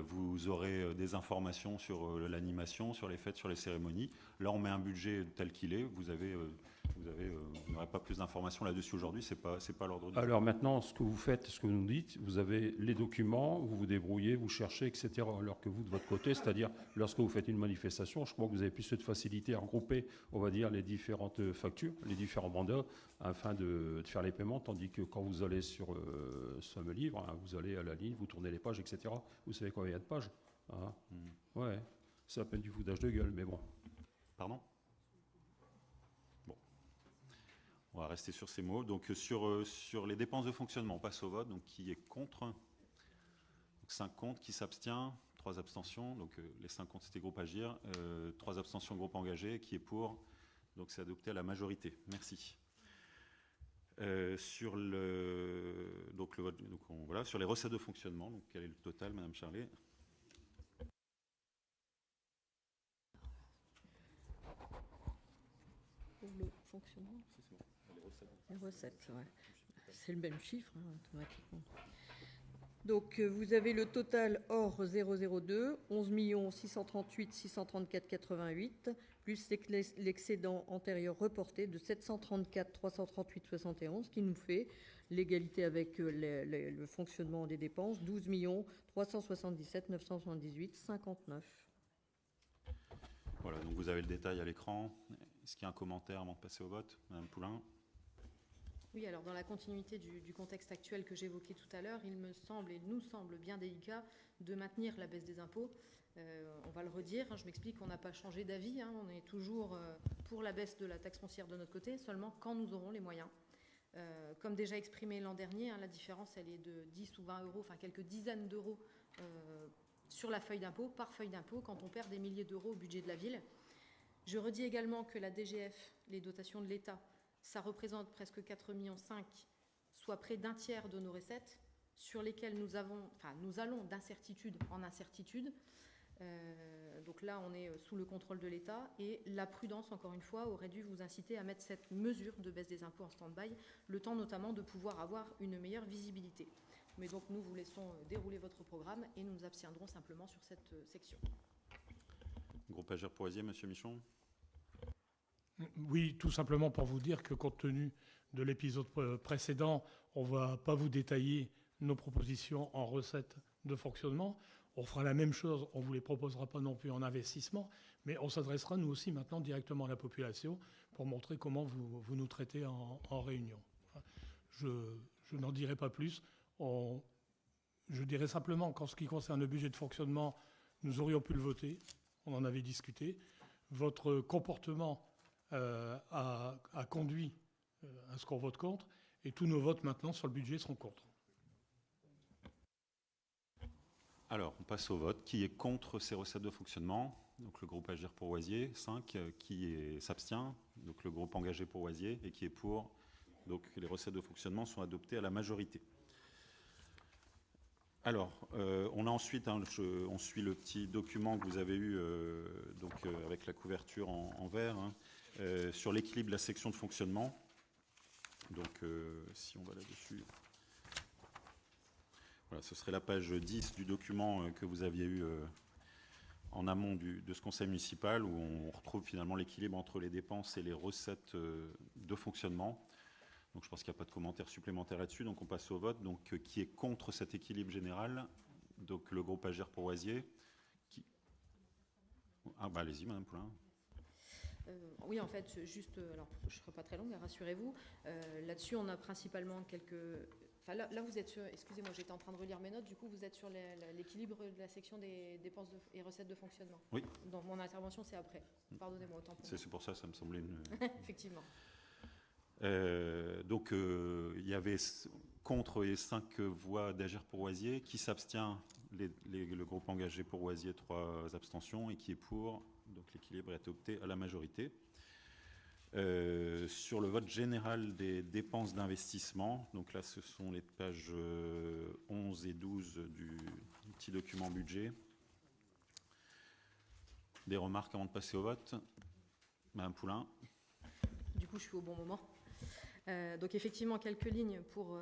Vous aurez des informations sur l'animation, sur les fêtes, sur les cérémonies. Là, on met un budget tel qu'il est. Vous n'aurez pas plus d'informations là-dessus aujourd'hui. C'est pas l'ordre du jour. Alors maintenant, ce que vous faites, ce que vous nous dites, vous avez les documents, vous vous débrouillez, vous cherchez, etc. Alors que vous, de votre côté, c'est-à-dire lorsque vous faites une manifestation, je crois que vous avez plus cette facilité à regrouper, on va dire, les différentes factures, les différents mandats, afin de faire les paiements, tandis que quand vous allez sur ce fameux livre, hein, vous allez à la ligne, vous tournez les pages, etc. Vous savez combien il y a de pages, hein. Ouais, c'est à peine du foutage de gueule, mais bon. Pardon ? Bon. On va rester sur ces mots. Donc sur les dépenses de fonctionnement, on passe au vote. Donc qui est contre ? Donc 5 contre, qui s'abstient ? 3 abstentions. Donc les 5 contre, c'était groupe Agir. 3 abstentions, groupe engagé. Qui est pour ? Donc c'est adopté à la majorité. Merci. Sur sur les recettes de fonctionnement, donc quel est le total, Madame Charlet ? Pour le fonctionnement. Les recettes, ouais. C'est le même chiffre, hein, automatiquement. Donc, vous avez le total hors 002, 11 638 634 88, plus l'excédent antérieur reporté de 734 338 71, qui nous fait l'égalité avec le fonctionnement des dépenses, 12 377 978 59. Voilà, donc vous avez le détail à l'écran. Est-ce qu'il y a un commentaire avant de passer au vote, Madame Poulain ? Oui, alors dans la continuité du contexte actuel que j'évoquais tout à l'heure, il me semble et nous semble bien délicat de maintenir la baisse des impôts. On va le redire, hein, je m'explique, on n'a pas changé d'avis, hein, on est toujours pour la baisse de la taxe foncière de notre côté, seulement quand nous aurons les moyens. Comme déjà exprimé l'an dernier, hein, la différence elle est de 10 ou 20 euros, enfin quelques dizaines d'euros sur la feuille d'impôt, par feuille d'impôt, quand on perd des milliers d'euros au budget de la ville. Je redis également que la DGF, les dotations de l'État, ça représente presque 4,5 millions, soit près d'un tiers de nos recettes, sur lesquelles nous allons d'incertitude en incertitude. Donc là, on est sous le contrôle de l'État. Et la prudence, encore une fois, aurait dû vous inciter à mettre cette mesure de baisse des impôts en stand-by, le temps notamment de pouvoir avoir une meilleure visibilité. Mais donc, nous vous laissons dérouler votre programme et nous nous abstiendrons simplement sur cette section. Groupe Agir pour Oisier, Monsieur Michon ? Oui, tout simplement pour vous dire que compte tenu de l'épisode précédent, on ne va pas vous détailler nos propositions en recettes de fonctionnement. On fera la même chose, on ne vous les proposera pas non plus en investissement, mais on s'adressera nous aussi maintenant directement à la population pour montrer comment vous nous traitez en réunion. Je n'en dirai pas plus. Je dirais simplement qu'en ce qui concerne le budget de fonctionnement, nous aurions pu le voter, on en avait discuté. Votre comportement a conduit à ce qu'on vote contre, et tous nos votes maintenant sur le budget seront contre. Alors, on passe au vote. Qui est contre ces recettes de fonctionnement ? Donc le groupe Agir pour Oisier, 5. Qui s'abstient ? Donc le groupe Engagé pour Oisier. Et qui est pour ? Donc les recettes de fonctionnement sont adoptées à la majorité. Alors, on a ensuite, on suit le petit document que vous avez eu avec la couverture en vert, hein, sur l'équilibre de la section de fonctionnement. Donc, si on va là-dessus, voilà, ce serait la page 10 du document que vous aviez eu en amont de ce conseil municipal, où on retrouve finalement l'équilibre entre les dépenses et les recettes de fonctionnement. Donc je pense qu'il n'y a pas de commentaires supplémentaires là-dessus, donc on passe au vote. Donc qui est contre cet équilibre général? Donc le groupe Agir pour Oisier. Ah bah allez-y, Madame Poulain. Oui, en fait, juste, alors je ne serai pas très longue, rassurez-vous. Là-dessus, on a principalement quelques... Enfin, là, vous êtes sur... Excusez-moi, j'étais en train de relire mes notes. Du coup, vous êtes sur l'équilibre de la section des dépenses et recettes de fonctionnement. Oui. Dans mon intervention, c'est après. Pardonnez-moi, autant pour moi. C'est pour ça, ça me semblait une... Effectivement. Donc, il y avait contre et 5 voix d'Agir pour Oisier. Qui s'abstient? Le groupe engagé pour Oisier, 3 abstentions. Et qui est pour? Donc, l'équilibre est adopté à la majorité. Sur le vote général des dépenses d'investissement, donc là, ce sont les pages 11 et 12 du petit document budget. Des remarques avant de passer au vote? Madame Poulain. Du coup, je suis au bon moment. Donc effectivement, quelques lignes pour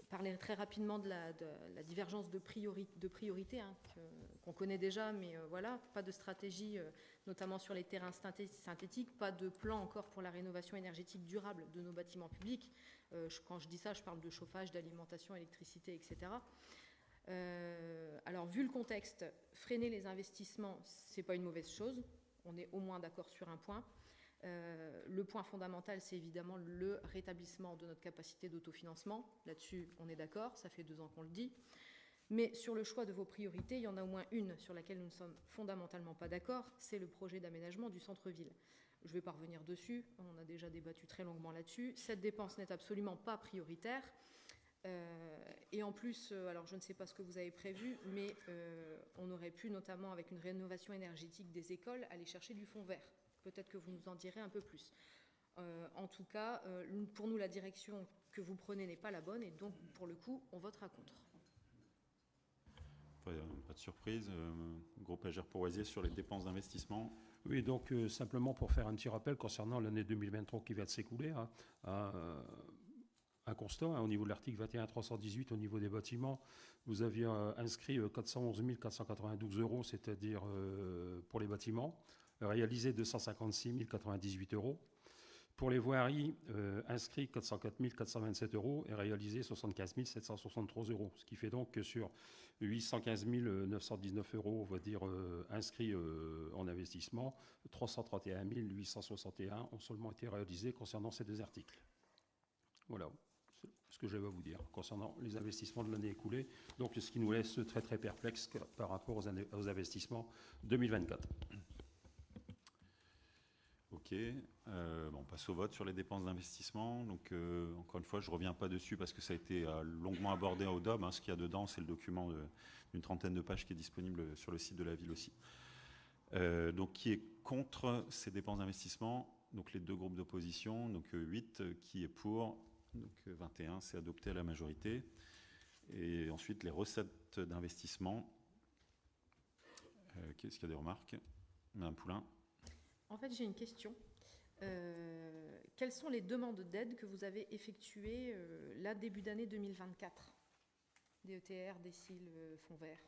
parler très rapidement de la divergence de priorité hein, qu'on connaît déjà, mais voilà, pas de stratégie, notamment sur les terrains synthétiques, pas de plan encore pour la rénovation énergétique durable de nos bâtiments publics. Quand je dis ça, je parle de chauffage, d'alimentation, électricité, etc. Alors, vu le contexte, freiner les investissements, c'est pas une mauvaise chose. On est au moins d'accord sur un point. Le point fondamental, c'est évidemment le rétablissement de notre capacité d'autofinancement. Là-dessus, on est d'accord, ça fait 2 ans qu'on le dit. Mais sur le choix de vos priorités, il y en a au moins une sur laquelle nous ne sommes fondamentalement pas d'accord, c'est le projet d'aménagement du centre-ville. Je ne vais pas revenir dessus, on a déjà débattu très longuement là-dessus. Cette dépense n'est absolument pas prioritaire. Et en plus, alors je ne sais pas ce que vous avez prévu, mais on aurait pu, notamment avec une rénovation énergétique des écoles, aller chercher du fonds vert. Peut-être que vous nous en direz un peu plus. En tout cas, pour nous, la direction que vous prenez n'est pas la bonne et donc, pour le coup, on votera contre. Pas de surprise. Groupe Agir pour Oisier sur les dépenses d'investissement. Oui, donc simplement pour faire un petit rappel concernant l'année 2023 qui vient de s'écouler, un constat hein, au niveau de l'article 21.318 au niveau des bâtiments, vous aviez inscrit 411 492 €, c'est-à-dire pour les bâtiments, réalisé 256 098 €. Pour les voiries, inscrit 404 427 € et réalisé 75 763 €, ce qui fait donc que sur 815 919 €, on va dire, inscrits en investissement, 331 861 ont seulement été réalisés concernant ces 2 articles. Voilà ce que j'avais à vous dire concernant les investissements de l'année écoulée, donc ce qui nous laisse très très perplexes par rapport aux investissements 2024. Ok, on passe au vote sur les dépenses d'investissement. Donc, encore une fois, je ne reviens pas dessus parce que ça a été longuement abordé au DOB. Hein. Ce qu'il y a dedans, c'est le document d'une 30aine de pages qui est disponible sur le site de la ville aussi. Donc, qui est contre ces dépenses d'investissement? Donc, les 2 groupes d'opposition. Donc, 8 qui est pour. Donc, 21, c'est adopté à la majorité. Et ensuite, les recettes d'investissement. Est-ce qu'il y a des remarques? Madame Poulain. En fait, j'ai une question. Quelles sont les demandes d'aide que vous avez effectuées là, début d'année 2024? DETR, DECIL, fonds vert.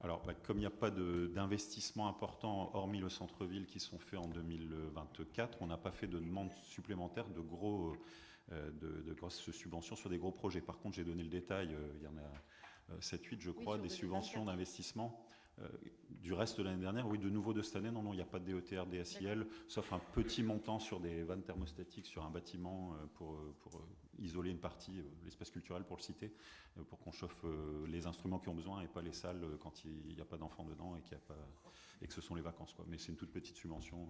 Alors, comme il n'y a pas d'investissement important, hormis le centre-ville, qui sont faits en 2024, on n'a pas fait de demande supplémentaire de grosses subventions sur des gros projets. Par contre, j'ai donné le détail, il y en a 7-8, je crois, des subventions d'investissement. Du reste de l'année dernière, oui, de nouveau de cette année, non, il n'y a pas de DETR, DSIL, sauf un petit montant sur des vannes thermostatiques sur un bâtiment pour isoler une partie, l'espace culturel pour le citer, pour qu'on chauffe les instruments qui ont besoin et pas les salles quand il n'y a pas d'enfants dedans et que ce sont les vacances, quoi. Mais c'est une toute petite subvention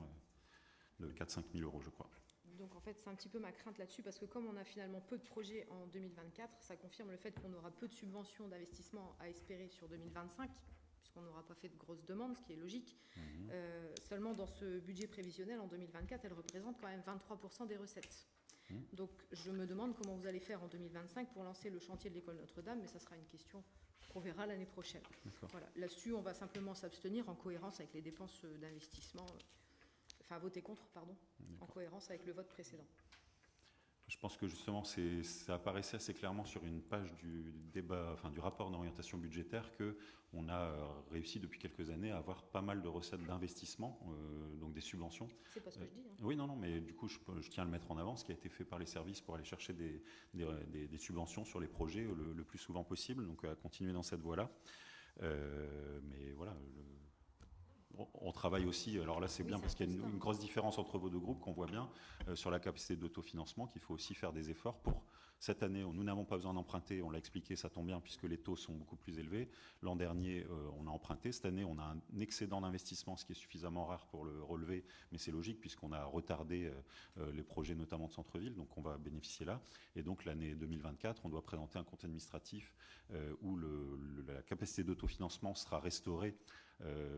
de 4-5 000 €, je crois. Donc en fait, c'est un petit peu ma crainte là-dessus, parce que comme on a finalement peu de projets en 2024, ça confirme le fait qu'on aura peu de subventions d'investissement à espérer sur 2025, puisqu'on n'aura pas fait de grosses demandes, ce qui est logique. Seulement, dans ce budget prévisionnel, en 2024, elle représente quand même 23% des recettes. Donc, je me demande comment vous allez faire en 2025 pour lancer le chantier de l'école Notre-Dame, mais ça sera une question qu'on verra l'année prochaine. Voilà. Là-dessus, on va simplement s'abstenir en cohérence avec les dépenses d'investissement, enfin, voter contre, pardon, en cohérence avec le vote précédent. Je pense que justement, ça apparaissait assez clairement sur une page du débat, enfin du rapport d'orientation budgétaire, que on a réussi depuis quelques années à avoir pas mal de recettes d'investissement, donc des subventions. C'est pas ce que je dis. Hein. Oui, non, mais du coup, je tiens à le mettre en avant, ce qui a été fait par les services pour aller chercher des subventions sur les projets le plus souvent possible, donc à continuer dans cette voie-là. Mais voilà. On travaille aussi, alors là c'est Oui, bien c'est parce qu'il y a important. une grosse différence entre vos deux groupes qu'on voit bien sur la capacité d'autofinancement, qu'il faut aussi faire des efforts pour cette année. Nous n'avons pas besoin d'emprunter, on l'a expliqué, ça tombe bien puisque les taux sont beaucoup plus élevés. L'an dernier, on a emprunté. Cette année, on a un excédent d'investissement, ce qui est suffisamment rare pour le relever, mais c'est logique puisqu'on a retardé les projets notamment de centre-ville, donc on va bénéficier là. Et donc l'année 2024, on doit présenter un compte administratif où la capacité d'autofinancement sera restaurée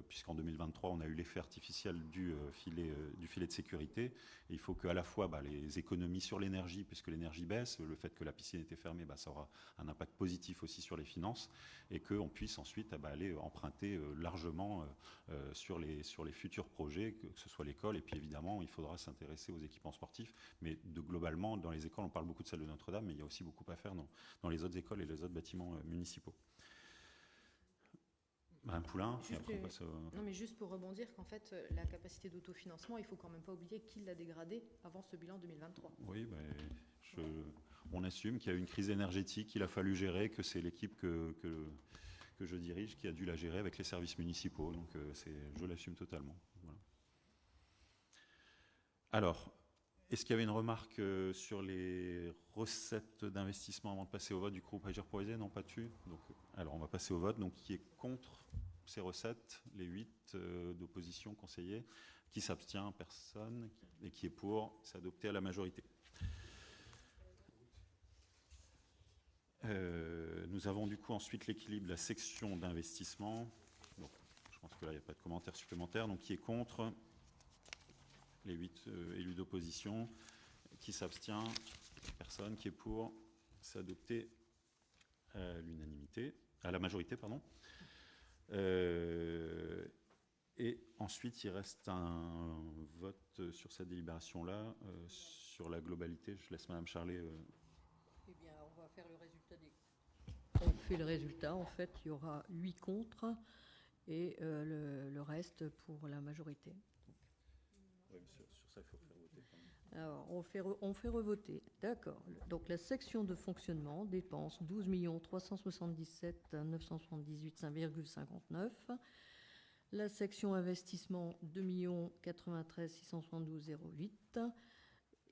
puisqu'en 2023, on a eu l'effet artificiel du filet de sécurité. Et il faut qu'à la fois les économies sur l'énergie, puisque l'énergie baisse, le fait que la piscine était fermée, ça aura un impact positif aussi sur les finances, et qu'on puisse ensuite aller emprunter largement sur les futurs projets, que ce soit l'école, et puis évidemment, il faudra s'intéresser aux équipements sportifs. Mais globalement, dans les écoles, on parle beaucoup de celle de Notre-Dame, mais il y a aussi beaucoup à faire dans les autres écoles et les autres bâtiments municipaux. Madame Poulain, et après on passe Non, mais juste pour rebondir, qu'en fait, la capacité d'autofinancement, il faut quand même pas oublier qui l'a dégradée avant ce bilan 2023. Oui, on assume qu'il y a eu une crise énergétique, qu'il a fallu gérer, que c'est l'équipe que je dirige qui a dû la gérer avec les services municipaux. Donc je l'assume totalement. Voilà. Alors, est-ce qu'il y avait une remarque sur les recettes d'investissement avant de passer au vote du groupe Agir pour Oisier? Non, pas dessus. Donc, alors, on va passer au vote. Donc, qui est contre ces recettes? Les 8 d'opposition conseillers. Qui s'abstient? Personne. Et qui est pour? C'est adopté à la majorité. Nous avons du coup ensuite l'équilibre de la section d'investissement. Donc, je pense que là, il n'y a pas de commentaires supplémentaires. Donc, qui est contre? Les 8 élus d'opposition. Qui s'abstient? Personne. Qui est pour? C'est adopté à l'unanimité, à la majorité, pardon. Et ensuite, il reste un vote sur cette délibération-là, sur la globalité. Je laisse Madame Charlet. Eh bien, on va faire le résultat On fait le résultat. En fait, il y aura 8 contre et le reste pour la majorité. Oui, sur ça, il faut faire voter. Alors, on fait revoter. D'accord. Donc, la section de fonctionnement dépense 12 377 978,59. La section investissement 2 93 672,08.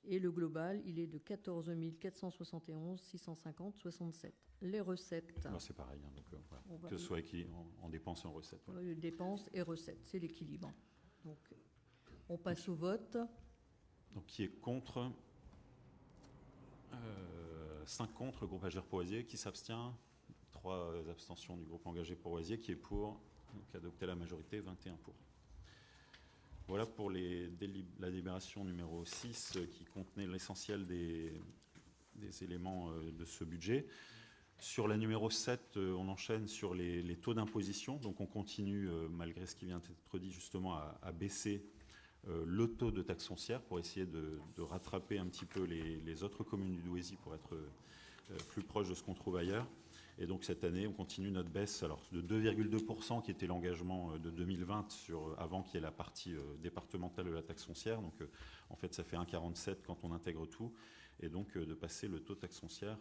Et le global, il est de 14 471 650 67. Les recettes. C'est pareil, hein, donc, voilà. que ce soit en dépenses et en recettes. Voilà. Dépenses et recettes, c'est l'équilibre. Donc, on passe au vote. Donc, qui est contre 5 contre, le groupe Agir pour Oisier. Qui s'abstient? 3 abstentions du groupe Engagé pour Oisier. Qui est pour? Donc, adopté à la majorité, 21 pour. Voilà pour la délibération numéro 6 qui contenait l'essentiel des éléments de ce budget. Sur la numéro 7, on enchaîne sur les taux d'imposition. Donc, on continue, malgré ce qui vient d'être dit, justement, à baisser le taux de taxe foncière pour essayer de rattraper un petit peu les autres communes du Douaisis pour être plus proche de ce qu'on trouve ailleurs. Et donc cette année, on continue notre baisse de 2,2% qui était l'engagement de 2020 avant qu'il y ait la partie départementale de la taxe foncière. Donc en fait, ça fait 1,47 quand on intègre tout. Et donc de passer le taux de taxe foncière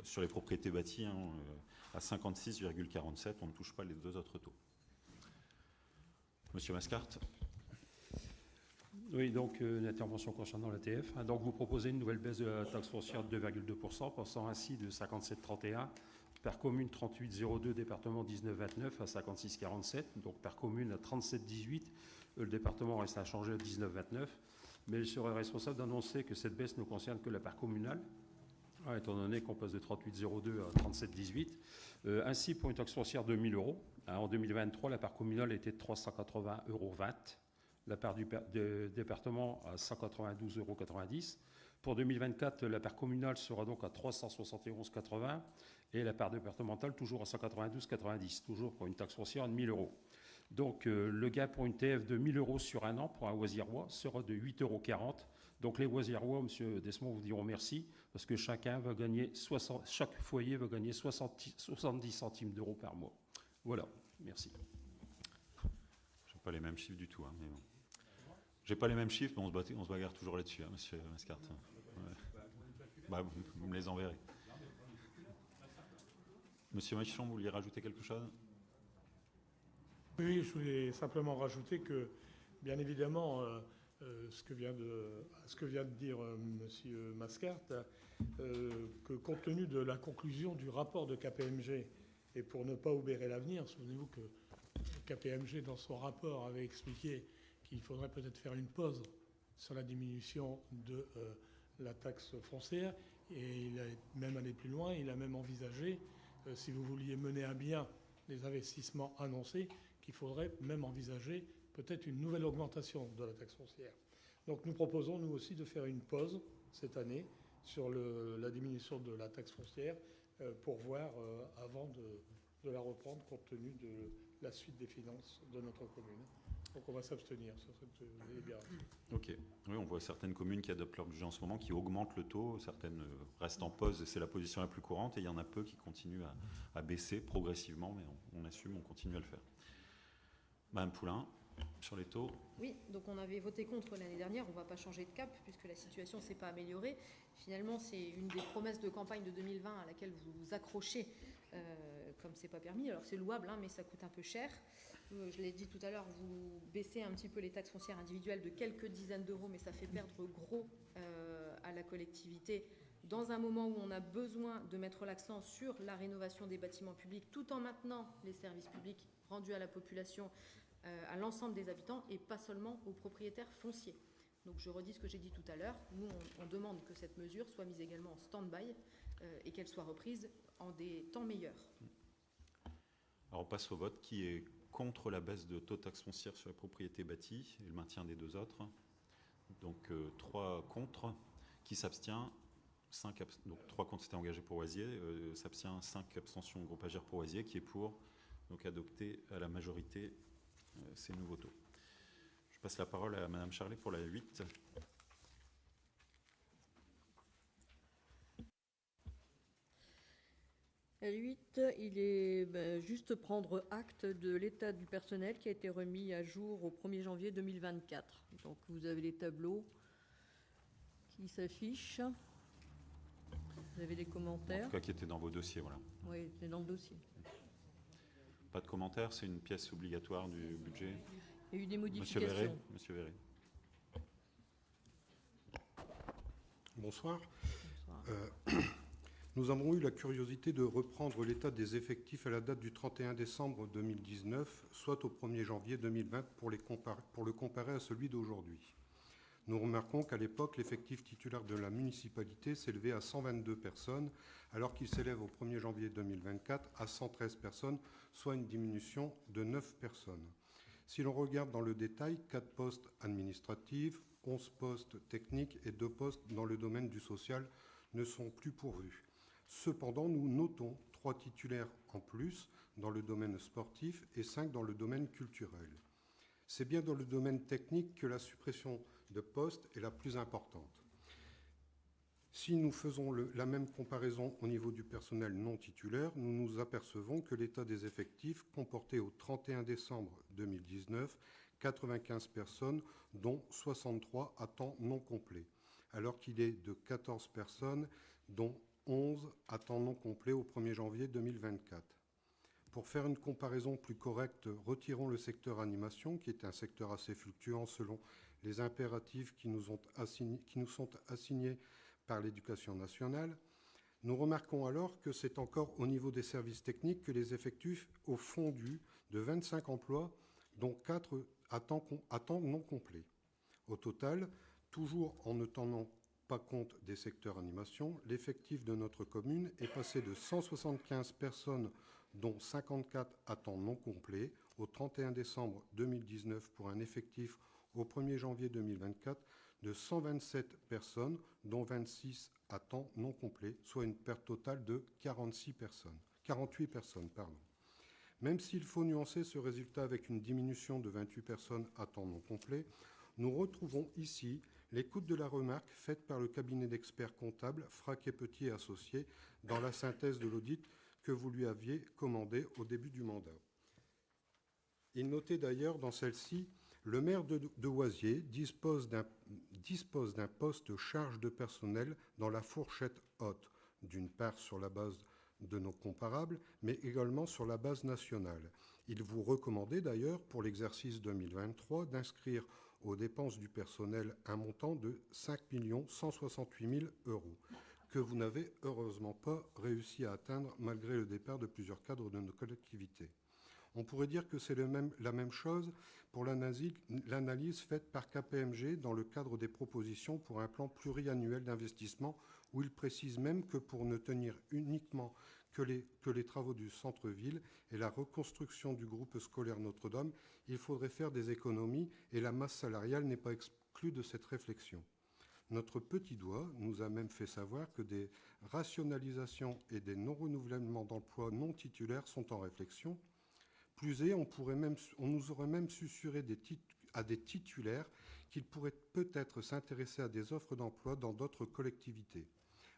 sur les propriétés bâties à 56,47. On ne touche pas les 2 autres taux. Monsieur Mascart. Oui, donc une intervention concernant l'ATF. Donc vous proposez une nouvelle baisse de la taxe foncière de 2,2%, passant ainsi de 57,31 par commune 38,02, département 19,29 à 56,47, donc par commune à 37,18. Le département reste inchangé à 19,29, mais il serait responsable d'annoncer que cette baisse ne concerne que la part communale, étant donné qu'on passe de 38,02 à 37,18. Ainsi, pour une taxe foncière de 1 000 €, en 2023, la part communale était de 380,20 €. La part du département à 192,90 €. Pour 2024, la part communale sera donc à 371,80 € et la part départementale toujours à 192,90 €, toujours pour une taxe foncière de 1 000 €. Donc le gain pour une TF de 1 000 € sur un an pour un oisirois sera de 8,40 €, Donc les Oisirois, M. Desmond, vous diront merci, parce que chaque foyer va gagner 70 centimes d'euros par mois. Voilà, merci. Je n'ai pas les mêmes chiffres du tout. Hein, mais bon. J'ai pas les mêmes chiffres, mais on se bagarre toujours là-dessus, hein, monsieur Mascart. Ouais. Bah, vous me les enverrez. Monsieur Machon, vous vouliez rajouter quelque chose? Oui, je voulais simplement rajouter que, bien évidemment, ce que vient de dire monsieur Mascart, que compte tenu de la conclusion du rapport de KPMG, et pour ne pas obérer l'avenir, souvenez-vous que KPMG, dans son rapport, avait expliqué qu'il faudrait peut-être faire une pause sur la diminution de la taxe foncière, et il a même allé plus loin, il a même envisagé, si vous vouliez mener à bien les investissements annoncés, qu'il faudrait même envisager peut-être une nouvelle augmentation de la taxe foncière. Donc nous proposons, nous aussi, de faire une pause cette année sur la diminution de la taxe foncière pour voir avant de la reprendre compte tenu de la suite des finances de notre commune. Donc on va s'abstenir sur cette délibération. Ok. Oui, on voit certaines communes qui adoptent leur budget en ce moment, qui augmentent le taux, certaines restent en pause, c'est la position la plus courante, et il y en a peu qui continuent à baisser progressivement, mais on assume, on continue à le faire. Madame Poulain, sur les taux. Oui, donc on avait voté contre l'année dernière, on ne va pas changer de cap puisque la situation ne s'est pas améliorée. Finalement, c'est une des promesses de campagne de 2020 à laquelle vous vous accrochez comme ce n'est pas permis. Alors c'est louable, hein, mais ça coûte un peu cher. Je l'ai dit tout à l'heure, vous baissez un petit peu les taxes foncières individuelles de quelques dizaines d'euros, mais ça fait perdre gros à la collectivité dans un moment où on a besoin de mettre l'accent sur la rénovation des bâtiments publics tout en maintenant les services publics rendus à la population, à l'ensemble des habitants et pas seulement aux propriétaires fonciers. Donc je redis ce que j'ai dit tout à l'heure. Nous, on demande que cette mesure soit mise également en stand-by et qu'elle soit reprise en des temps meilleurs. Alors on passe au vote. Qui est contre la baisse de taux de taxe foncière sur la propriété bâtie et le maintien des deux autres? Donc 3 contre. Qui s'abstient? 5 donc 3 contre s'étaient engagés pour Oisier. S'abstient 5 abstentions groupe Agir pour Oisier. Qui est pour donc adopter à la majorité ces nouveaux taux. Je passe la parole à Madame Charlet pour la 8. La 8, il est juste prendre acte de l'état du personnel qui a été remis à jour au 1er janvier 2024. Donc vous avez les tableaux qui s'affichent. Vous avez des commentaires. En tout cas, qui était dans vos dossiers, voilà. Oui, c'est dans le dossier. Pas de commentaires, c'est une pièce obligatoire du budget. Il y a eu des Monsieur modifications. Véret, Monsieur Véret. Bonsoir. Bonsoir. Nous avons eu la curiosité de reprendre l'état des effectifs à la date du 31 décembre 2019, soit au 1er janvier 2020, pour le comparer à celui d'aujourd'hui. Nous remarquons qu'à l'époque, l'effectif titulaire de la municipalité s'élevait à 122 personnes, alors qu'il s'élève au 1er janvier 2024 à 113 personnes, soit une diminution de 9 personnes. Si l'on regarde dans le détail, 4 postes administratifs, 11 postes techniques et 2 postes dans le domaine du social ne sont plus pourvus. Cependant, nous notons 3 titulaires en plus dans le domaine sportif et 5 dans le domaine culturel. C'est bien dans le domaine technique que la suppression de postes est la plus importante. Si nous faisons la même comparaison au niveau du personnel non titulaire, nous nous apercevons que l'état des effectifs comportait au 31 décembre 2019 95 personnes, dont 63 à temps non complet, alors qu'il est de 14 personnes, dont 11 à temps non complet au 1er janvier 2024. Pour faire une comparaison plus correcte, retirons le secteur animation, qui est un secteur assez fluctuant selon les impératifs qui nous sont assignés par l'Éducation nationale. Nous remarquons alors que c'est encore au niveau des services techniques que les effectifs ont fondu de 25 emplois, dont 4 à temps non complet. Au total, toujours en ne tenant pas compte des secteurs animation, l'effectif de notre commune est passé de 175 personnes, dont 54 à temps non complet, au 31 décembre 2019 pour un effectif au 1er janvier 2024 de 127 personnes, dont 26 à temps non complet, soit une perte totale de 48 personnes. Même s'il faut nuancer ce résultat avec une diminution de 28 personnes à temps non complet, nous retrouvons ici L'écoute de la remarque faite par le cabinet d'experts comptables Frac et Petit et Associés dans la synthèse de l'audit que vous lui aviez commandé au début du mandat. Il notait d'ailleurs dans celle-ci: le maire de Oisier dispose d'un poste charge de personnel dans la fourchette haute, d'une part sur la base de nos comparables, mais également sur la base nationale. Il vous recommandait d'ailleurs pour l'exercice 2023 d'inscrire aux dépenses du personnel un montant de 5 168 000 euros, que vous n'avez heureusement pas réussi à atteindre malgré le départ de plusieurs cadres de nos collectivités. On pourrait dire que c'est la même chose pour l'analyse faite par KPMG dans le cadre des propositions pour un plan pluriannuel d'investissement, où il précise même que pour ne tenir uniquement que les travaux du centre-ville et la reconstruction du groupe scolaire Notre-Dame, il faudrait faire des économies et la masse salariale n'est pas exclue de cette réflexion. Notre petit doigt nous a même fait savoir que des rationalisations et des non-renouvellements d'emplois non titulaires sont en réflexion. Plus est, on nous aurait même susurré à des titulaires qu'ils pourraient peut-être s'intéresser à des offres d'emploi dans d'autres collectivités.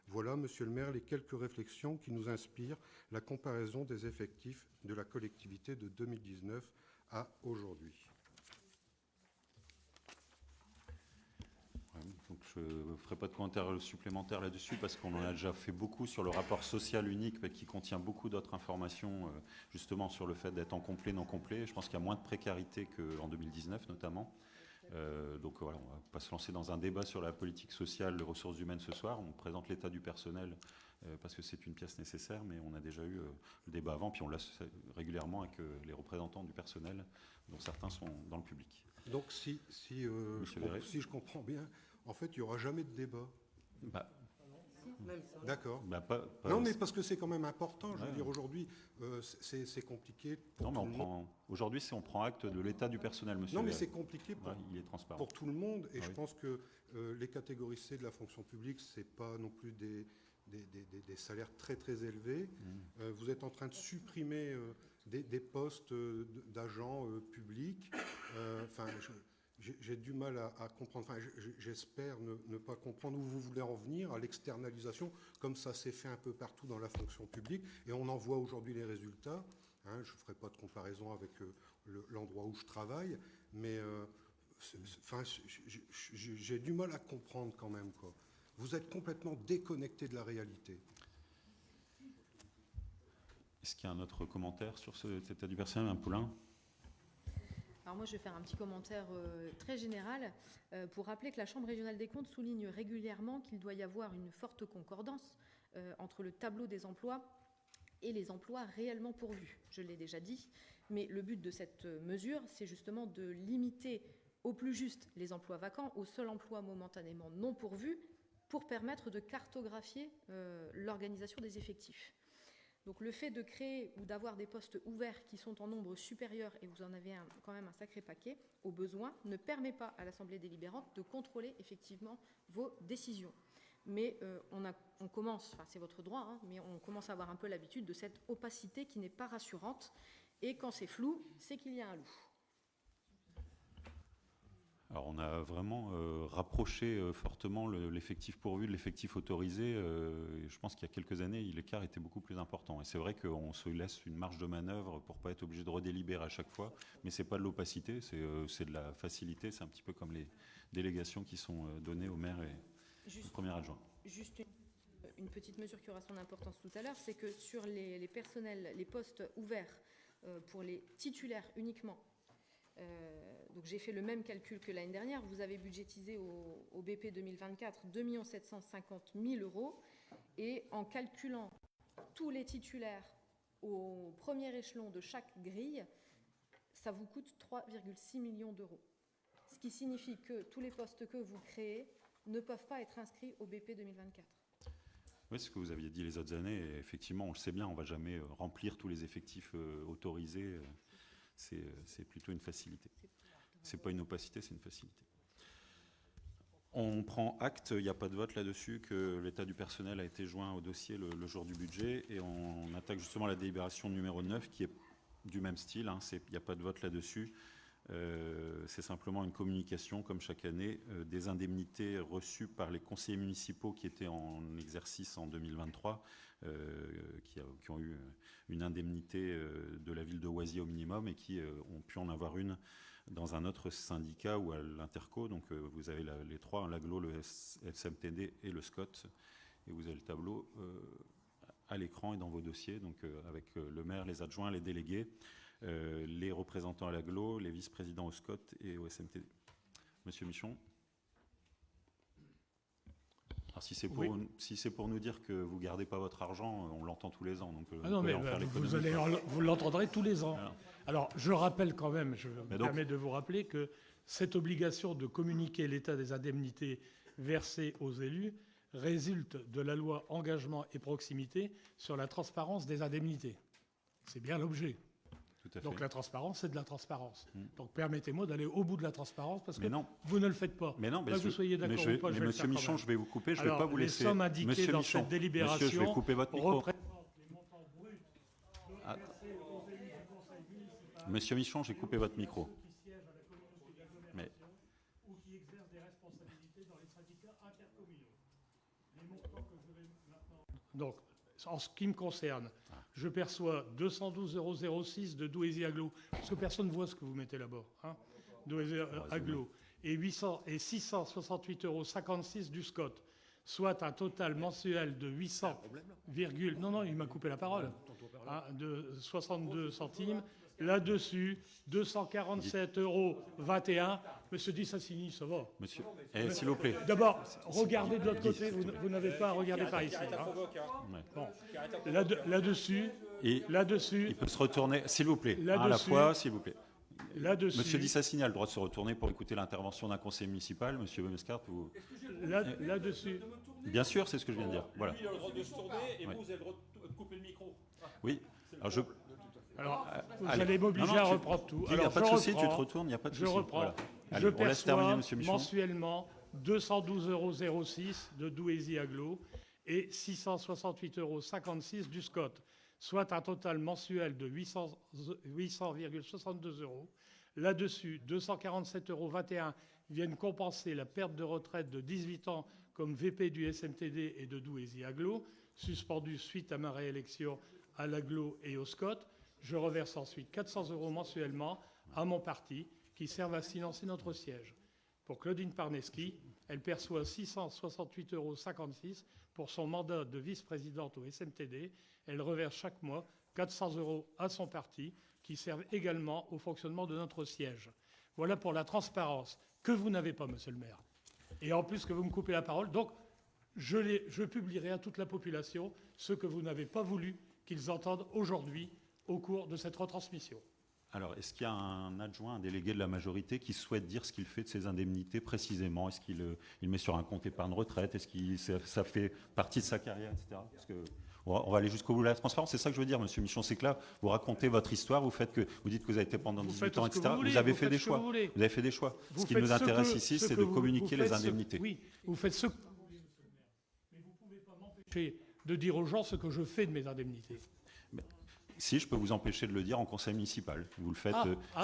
Voilà, monsieur le maire, les quelques réflexions qui nous inspirent la comparaison des effectifs de la collectivité de 2019 à aujourd'hui. Donc je ne ferai pas de commentaires supplémentaires là-dessus parce qu'on en a déjà fait beaucoup sur le rapport social unique qui contient beaucoup d'autres informations justement sur le fait d'être en complet, non complet. Je pense qu'il y a moins de précarité qu'en 2019 notamment. Donc voilà, on ne va pas se lancer dans un débat sur la politique sociale, les ressources humaines ce soir. On présente l'état du personnel parce que c'est une pièce nécessaire, mais on a déjà eu le débat avant, puis on l'a régulièrement avec les représentants du personnel, dont certains sont dans le public. Donc si je comprends bien, en fait, il n'y aura jamais de débat. D'accord. Non, mais parce que c'est quand même important. Je veux dire, aujourd'hui, c'est compliqué. Non, mais aujourd'hui, on prend acte de l'état du personnel, monsieur. Non, mais c'est compliqué il est transparent. Pour tout le monde. Et je pense que les catégories C de la fonction publique, ce n'est pas non plus des salaires très, très élevés. Vous êtes en train de supprimer des postes d'agents publics. J'ai du mal à comprendre, j'espère ne pas comprendre où vous voulez en venir, à l'externalisation, comme ça s'est fait un peu partout dans la fonction publique, et on en voit aujourd'hui les résultats. Je ne ferai pas de comparaison avec l'endroit où je travaille, mais j'ai du mal à comprendre quand même, quoi. Vous êtes complètement déconnecté de la réalité. Est-ce qu'il y a un autre commentaire sur cet état du personnel, un Paulin ? Alors moi, je vais faire un petit commentaire très général pour rappeler que la Chambre régionale des comptes souligne régulièrement qu'il doit y avoir une forte concordance entre le tableau des emplois et les emplois réellement pourvus. Je l'ai déjà dit, mais le but de cette mesure, c'est justement de limiter au plus juste les emplois vacants aux seuls emplois momentanément non pourvus pour permettre de cartographier l'organisation des effectifs. Donc le fait de créer ou d'avoir des postes ouverts qui sont en nombre supérieur, et vous en avez quand même un sacré paquet, aux besoins, ne permet pas à l'Assemblée délibérante de contrôler effectivement vos décisions. Mais on commence, c'est votre droit, mais on commence à avoir un peu l'habitude de cette opacité qui n'est pas rassurante. Et quand c'est flou, c'est qu'il y a un loup. Alors on a vraiment rapproché fortement l'effectif pourvu de l'effectif autorisé. Je pense qu'il y a quelques années, l'écart était beaucoup plus important. Et c'est vrai qu'on se laisse une marge de manœuvre pour ne pas être obligé de redélibérer à chaque fois. Mais ce n'est pas de l'opacité, c'est de la facilité. C'est un petit peu comme les délégations qui sont données au maire et au premier adjoint. Juste une petite mesure qui aura son importance tout à l'heure, c'est que sur les personnels, les postes ouverts pour les titulaires uniquement, donc j'ai fait le même calcul que l'année dernière. Vous avez budgétisé au BP 2024 2 750 000 euros. Et en calculant tous les titulaires au premier échelon de chaque grille, ça vous coûte 3,6 millions d'euros. Ce qui signifie que tous les postes que vous créez ne peuvent pas être inscrits au BP 2024. Oui, c'est ce que vous aviez dit les autres années. Et effectivement, on le sait bien, on ne va jamais remplir tous les effectifs autorisés. C'est plutôt une facilité. Ce n'est pas une opacité, c'est une facilité. On prend acte, il n'y a pas de vote là-dessus, que l'état du personnel a été joint au dossier le jour du budget. Et on attaque justement la délibération numéro 9, qui est du même style. Il n'y a pas de vote là-dessus. C'est simplement une communication, comme chaque année, des indemnités reçues par les conseillers municipaux qui étaient en exercice en 2023, qui ont eu une indemnité de la ville de Oisier au minimum et qui ont pu en avoir une dans un autre syndicat ou à l'Interco. Donc vous avez les trois, l'AGLO, le SMTD et le SCOT. Et vous avez le tableau à l'écran et dans vos dossiers, donc avec le maire, les adjoints, les délégués, les représentants à l'AGLO, les vice-présidents au SCOT et au SMTD. Monsieur Michon. Alors si c'est pour nous dire que vous ne gardez pas votre argent, on l'entend tous les ans. Donc non, mais vous l'entendrez tous les ans. Alors, je rappelle quand même, je me permets de vous rappeler que cette obligation de communiquer l'état des indemnités versées aux élus résulte de la loi Engagement et Proximité sur la transparence des indemnités. C'est bien l'objet. Donc la transparence, c'est de la transparence. Donc permettez-moi d'aller au bout de la transparence parce que vous ne le faites pas. Mais non, là, vous soyez d'accord ou pas, mais Monsieur Michon, je vais vous couper, je ne vais pas vous laisser. Les sommes indiquées dans cette délibération Monsieur, je vais couper votre micro. représentent les montants bruts versés aux élus du conseil municipal. Monsieur Michon, j'ai coupé votre micro. Qui siègent à la communauté d'agglomération ou qui exercent des responsabilités dans les syndicats intercommunaux. Les montants que je vais maintenant. Donc, en ce qui me concerne, je perçois 212,06 € de Douaisis-Aglo, parce que personne ne voit ce que vous mettez là-bas, hein, Douaisis-Aglo, et 668,56 € du SCOT, soit un total mensuel de 800, non, il m'a coupé la parole, hein, de 62 centimes. Là-dessus, 247,21 €. Monsieur Di Sassini, ça va. Monsieur, s'il vous plaît. D'abord, regardez de l'autre côté, vous n'avez pas à regarder par ici. Hein. Bon. Là-dessus, il peut se retourner, s'il vous plaît, à la fois, s'il vous plaît. Monsieur Di Sassini a le droit de se retourner pour écouter l'intervention d'un conseiller municipal. Monsieur Mescart, vous... Là-dessus. Bien sûr, c'est ce que je viens de dire. Voilà. Lui, il a le droit de se tourner et vous avez le droit de couper le micro. Oui. Alors, vous allez m'obliger à reprendre tout. Il n'y a pas de souci, tu te retournes, il n'y a pas de souci. Je reprends. Voilà. Allez, je perçois mensuellement 212,06 € de Douaisis-Aglo et 668,56 € du SCOT, soit un total mensuel de 800,62 €. Là-dessus, 247,21 € viennent compenser la perte de retraite de 18 ans comme VP du SMTD et de Douaisis-Aglo, suspendu suite à ma réélection à l'Aglo et au SCOT. Je reverse ensuite 400 € mensuellement à mon parti qui servent à financer notre siège. Pour Claudine Parneski, elle perçoit 668,56 € pour son mandat de vice-présidente au SMTD. Elle reverse chaque mois 400 € à son parti qui servent également au fonctionnement de notre siège. Voilà pour la transparence que vous n'avez pas, monsieur le maire. Et en plus que vous me coupez la parole, donc je publierai à toute la population ce que vous n'avez pas voulu qu'ils entendent aujourd'hui au cours de cette retransmission. Alors, est-ce qu'il y a un adjoint, un délégué de la majorité qui souhaite dire ce qu'il fait de ses indemnités précisément? Est-ce qu'il met sur un compte épargne retraite? Est-ce que ça fait partie de sa carrière, etc. Parce que on va aller jusqu'au bout de la transparence. C'est ça que je veux dire, monsieur Michon, c'est que là, vous racontez votre histoire, vous dites que vous avez été pendant 18 ans, etc. Vous avez fait des choix. Vous avez fait des choix. Ce qui nous intéresse ici, c'est de communiquer les indemnités. Oui, vous faites ce que vous voulez, monsieur le maire. Mais vous ne pouvez pas m'empêcher de dire aux gens ce que je fais de mes indemnités. Si, je peux vous empêcher de le dire en conseil municipal. Vous le faites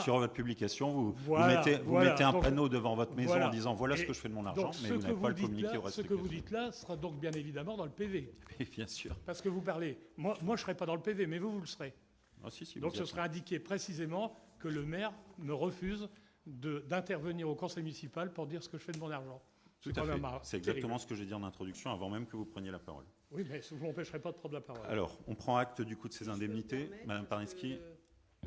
sur votre publication, vous mettez un panneau devant votre maison en disant voilà ce que je fais de mon argent, mais vous n'avez pas à le communiquer au reste. Ce que vous dites là sera donc bien évidemment dans le PV. Et bien sûr. Parce que vous parlez. Moi je ne serai pas dans le PV, mais vous le serez. Ah, si, donc ce sera indiqué précisément que le maire me refuse d'intervenir au conseil municipal pour dire ce que je fais de mon argent. Tout à fait. C'est exactement ce que j'ai dit en introduction avant même que vous preniez la parole. Oui, mais vous ne m'empêcherez pas de prendre la parole. Alors, on prend acte du coup de ces indemnités. Madame Parneski.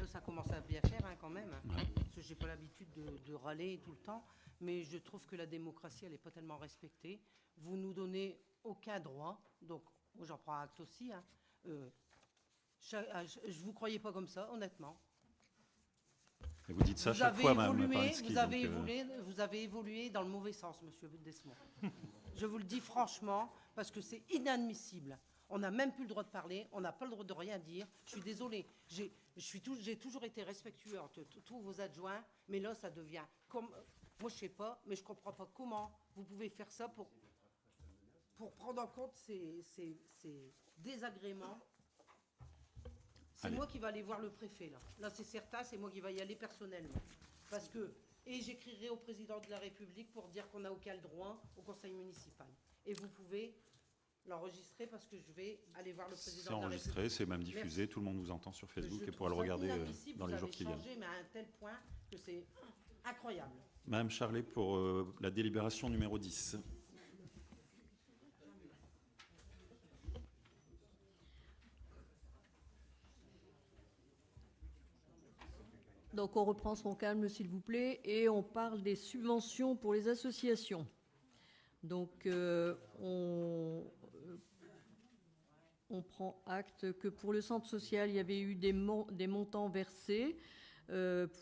Ça commence à bien faire quand même, parce que je n'ai pas l'habitude de râler tout le temps, mais je trouve que la démocratie, elle n'est pas tellement respectée. Vous nous donnez aucun droit, donc moi j'en prends acte aussi. Je ne vous croyais pas comme ça, honnêtement. Et vous dites ça chaque fois, Madame Parneski. Vous avez évolué dans le mauvais sens, monsieur Desmond. Je vous le dis franchement, parce que c'est inadmissible. On n'a même plus le droit de parler, on n'a pas le droit de rien dire. Je suis désolée. J'ai toujours été respectueux entre tous vos adjoints, mais là, ça devient comme... Moi, je ne sais pas, mais je ne comprends pas comment vous pouvez faire ça pour prendre en compte ces désagréments. C'est moi qui vais aller voir le préfet, là. Là, c'est certain, c'est moi qui vais y aller personnellement. Parce que, et j'écrirai au président de la République pour dire qu'on n'a aucun droit au conseil municipal. Et vous pouvez l'enregistrer parce que je vais aller voir le C'est président de la République. enregistré, c'est même diffusé, Merci. tout le monde vous entend sur Facebook Je et pourra le trouve ça regarder inadmissible, dans les vous jours avez qui viennent. changé, mais à un tel point que c'est incroyable. Madame Charlet pour la délibération numéro 10. Donc on reprend son calme, s'il vous plaît, et on parle des subventions pour les associations. Donc on prend acte que pour le centre social, il y avait eu des montants versés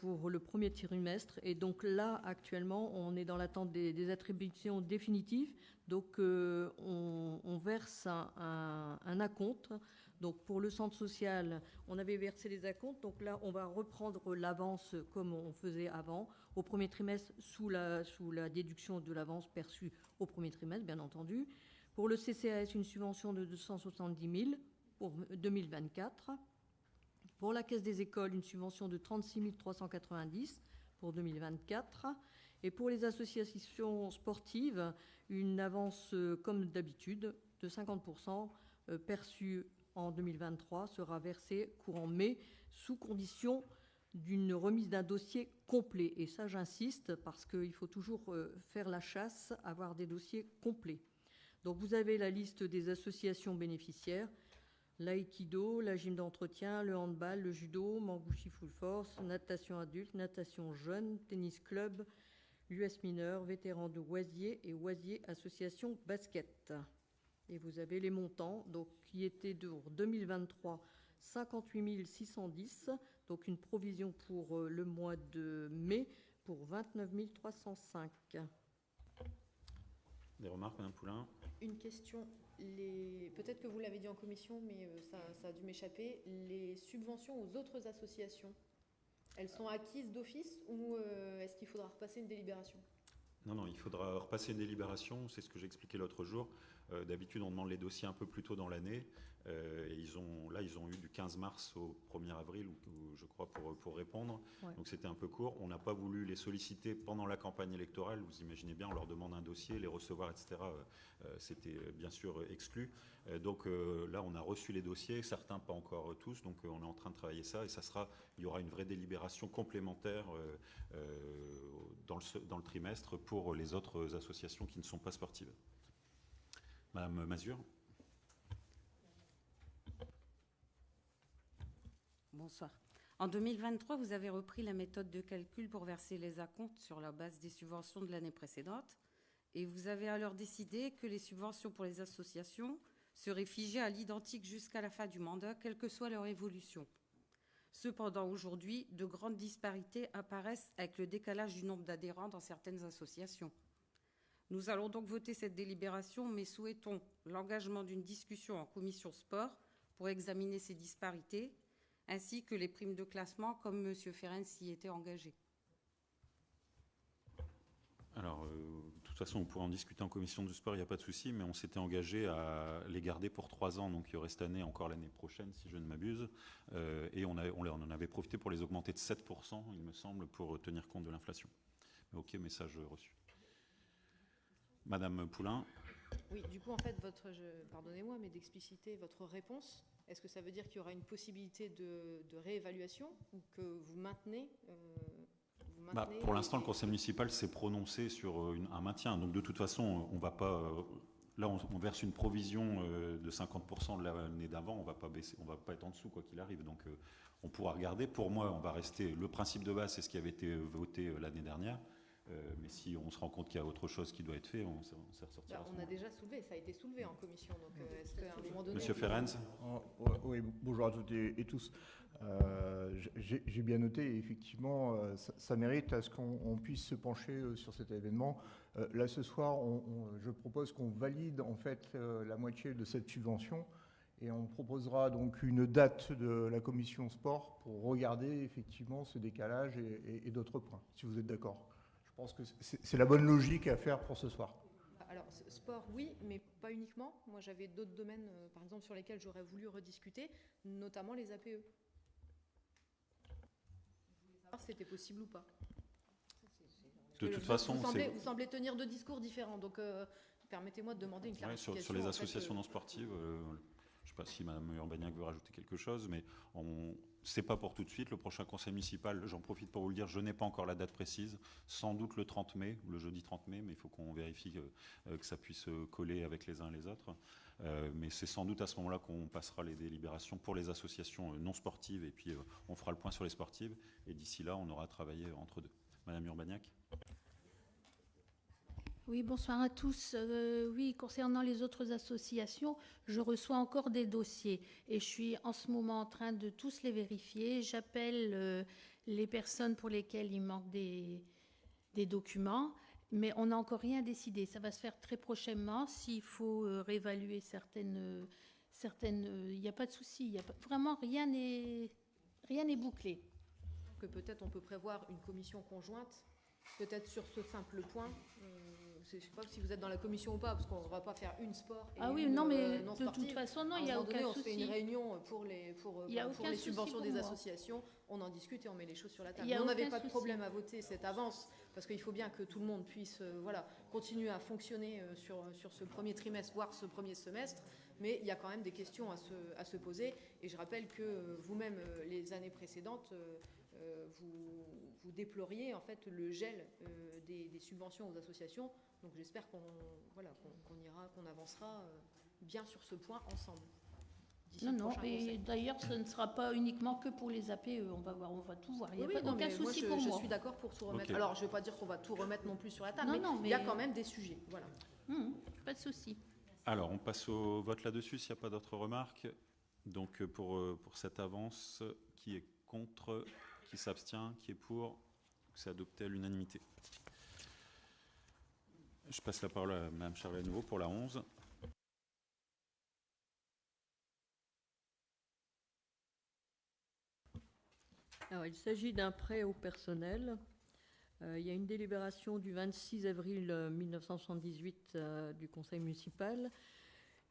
pour le premier trimestre. Et donc là, actuellement, on est dans l'attente des attributions définitives. Donc on verse un acompte. Donc pour le centre social, on avait versé les acomptes. Donc là, on va reprendre l'avance comme on faisait avant, au premier trimestre, sous la déduction de l'avance perçue au premier trimestre, bien entendu. Pour le CCAS, une subvention de 270 000 pour 2024. Pour la Caisse des écoles, une subvention de 36 390 pour 2024. Et pour les associations sportives, une avance, comme d'habitude, de 50% perçue en 2023 sera versée courant mai sous condition d'une remise d'un dossier complet. Et ça, j'insiste, parce qu'il faut toujours faire la chasse, avoir des dossiers complets. Donc vous avez la liste des associations bénéficiaires: l'aïkido, la gym d'entretien, le handball, le judo, Mangouchi Full Force, natation adulte, natation jeune, tennis club, l'US mineur, vétérans de Oisier et Oisier association basket. Et vous avez les montants, donc, qui étaient de 2023, 58 610, donc une provision pour le mois de mai pour 29 305. Des remarques, Madame Poulain? Une question. Peut-être que vous l'avez dit en commission, mais ça a dû m'échapper. Les subventions aux autres associations, elles sont acquises d'office ou est-ce qu'il faudra repasser une délibération? Non, il faudra repasser une délibération, c'est ce que j'expliquais l'autre jour. D'habitude, on demande les dossiers un peu plus tôt dans l'année. Et ils ont eu du 15 mars au 1er avril, je crois, pour répondre. Ouais. Donc c'était un peu court. On n'a pas voulu les solliciter pendant la campagne électorale. Vous imaginez bien, on leur demande un dossier, les recevoir, etc. C'était bien sûr exclu. Donc là, on a reçu les dossiers, certains pas encore tous. Donc on est en train de travailler ça et il y aura une vraie délibération complémentaire dans le trimestre pour les autres associations qui ne sont pas sportives. Madame Mazure. Bonsoir. En 2023, vous avez repris la méthode de calcul pour verser les acomptes sur la base des subventions de l'année précédente et vous avez alors décidé que les subventions pour les associations seraient figées à l'identique jusqu'à la fin du mandat, quelle que soit leur évolution. Cependant, aujourd'hui, de grandes disparités apparaissent avec le décalage du nombre d'adhérents dans certaines associations. Nous allons donc voter cette délibération, mais souhaitons l'engagement d'une discussion en commission sport pour examiner ces disparités, ainsi que les primes de classement, comme M. Ferrand s'y était engagé. Alors, de toute façon, on pourra en discuter en commission du sport, il n'y a pas de souci, mais on s'était engagé à les garder pour 3 ans, donc il y aurait cette année, encore l'année prochaine, si je ne m'abuse. Et on en avait profité pour les augmenter de 7%, il me semble, pour tenir compte de l'inflation. Ok, message reçu. Madame Poulain. Oui, du coup, en fait, pardonnez-moi, mais d'expliciter votre réponse, est-ce que ça veut dire qu'il y aura une possibilité de réévaluation ou que vous maintenez Pour l'instant, le conseil municipal s'est prononcé sur un maintien. Donc, de toute façon, on va pas. Là, on verse une provision de 50% de l'année d'avant. On va pas baisser, on va pas être en dessous quoi qu'il arrive. Donc, on pourra regarder. Pour moi, on va rester. Le principe de base, c'est ce qui avait été voté l'année dernière. Mais si on se rend compte qu'il y a autre chose qui doit être fait, on s'en ressortira. On a déjà soulevé, ça a été soulevé en commission. Donc, est-ce qu'à un moment donné... Monsieur Ferenz. Oui, bonjour à toutes et tous. J'ai bien noté, effectivement, ça mérite à ce qu'on puisse se pencher sur cet événement. Là, ce soir, je propose qu'on valide en fait la moitié de cette subvention et on proposera donc une date de la commission sport pour regarder effectivement ce décalage et d'autres points, si vous êtes d'accord. Je pense que c'est la bonne logique à faire pour ce soir. Alors, sport, oui, mais pas uniquement. Moi, j'avais d'autres domaines, par exemple, sur lesquels j'aurais voulu rediscuter, notamment les APE. Je voulais savoir si c'était possible ou pas. De toute façon, vous semblez tenir deux discours différents. Donc, permettez-moi de demander une ouais, clarification. sur les en fait, associations non sportives, je ne sais pas si Mme Urbaniak veut rajouter quelque chose, mais c'est pas pour tout de suite. Le prochain conseil municipal, j'en profite pour vous le dire, je n'ai pas encore la date précise, sans doute le 30 mai, le jeudi 30 mai, mais il faut qu'on vérifie que ça puisse coller avec les uns et les autres. Mais c'est sans doute à ce moment-là qu'on passera les délibérations pour les associations non sportives, et puis on fera le point sur les sportives, et d'ici là, on aura travaillé entre deux. Madame Urbaniak. Oui, bonsoir à tous. Oui, concernant les autres associations, je reçois encore des dossiers et je suis en ce moment en train de tous les vérifier. J'appelle les personnes pour lesquelles il manque des documents, mais on n'a encore rien décidé. Ça va se faire très prochainement. S'il faut réévaluer certaines, il n'y a pas de souci. Vraiment, rien n'est bouclé. Que peut-être on peut prévoir une commission conjointe, peut-être sur ce simple point. Je ne sais pas si vous êtes dans la commission ou pas, parce qu'on ne va pas faire une sport et oui, une non, mais non de sportive. toute façon, non, À un il n'y a moment donné, aucun on se fait souci. une réunion pour les subventions des moi. associations, on en discute et on met les choses sur la table. Il y a Mais on n'avait aucun pas de souci. problème à voter cette avance, parce qu'il faut bien que tout le monde puisse continuer à fonctionner sur ce premier trimestre, voire ce premier semestre. Mais il y a quand même des questions à se poser. Et je rappelle que vous-même, les années précédentes, vous déploriez en fait le gel des subventions aux associations. Donc j'espère qu'on avancera bien sur ce point ensemble. Non, et d'ailleurs, ce ne sera pas uniquement que pour les APE. On va tout voir. Il n'y a aucun souci pour moi. Je suis d'accord pour tout remettre. Okay. Alors, je ne vais pas dire qu'on va tout remettre non plus sur la table, mais il y a quand même des sujets. Voilà. Pas de souci. Alors, on passe au vote là-dessus, s'il n'y a pas d'autres remarques. Donc, pour cette avance, qui est contre, qui s'abstient, qui est pour, c'est adopté à l'unanimité. Je passe la parole à Mme Charles à nouveau pour la 11. Alors, il s'agit d'un prêt au personnel. Il y a une délibération du 26 avril 1978 du conseil municipal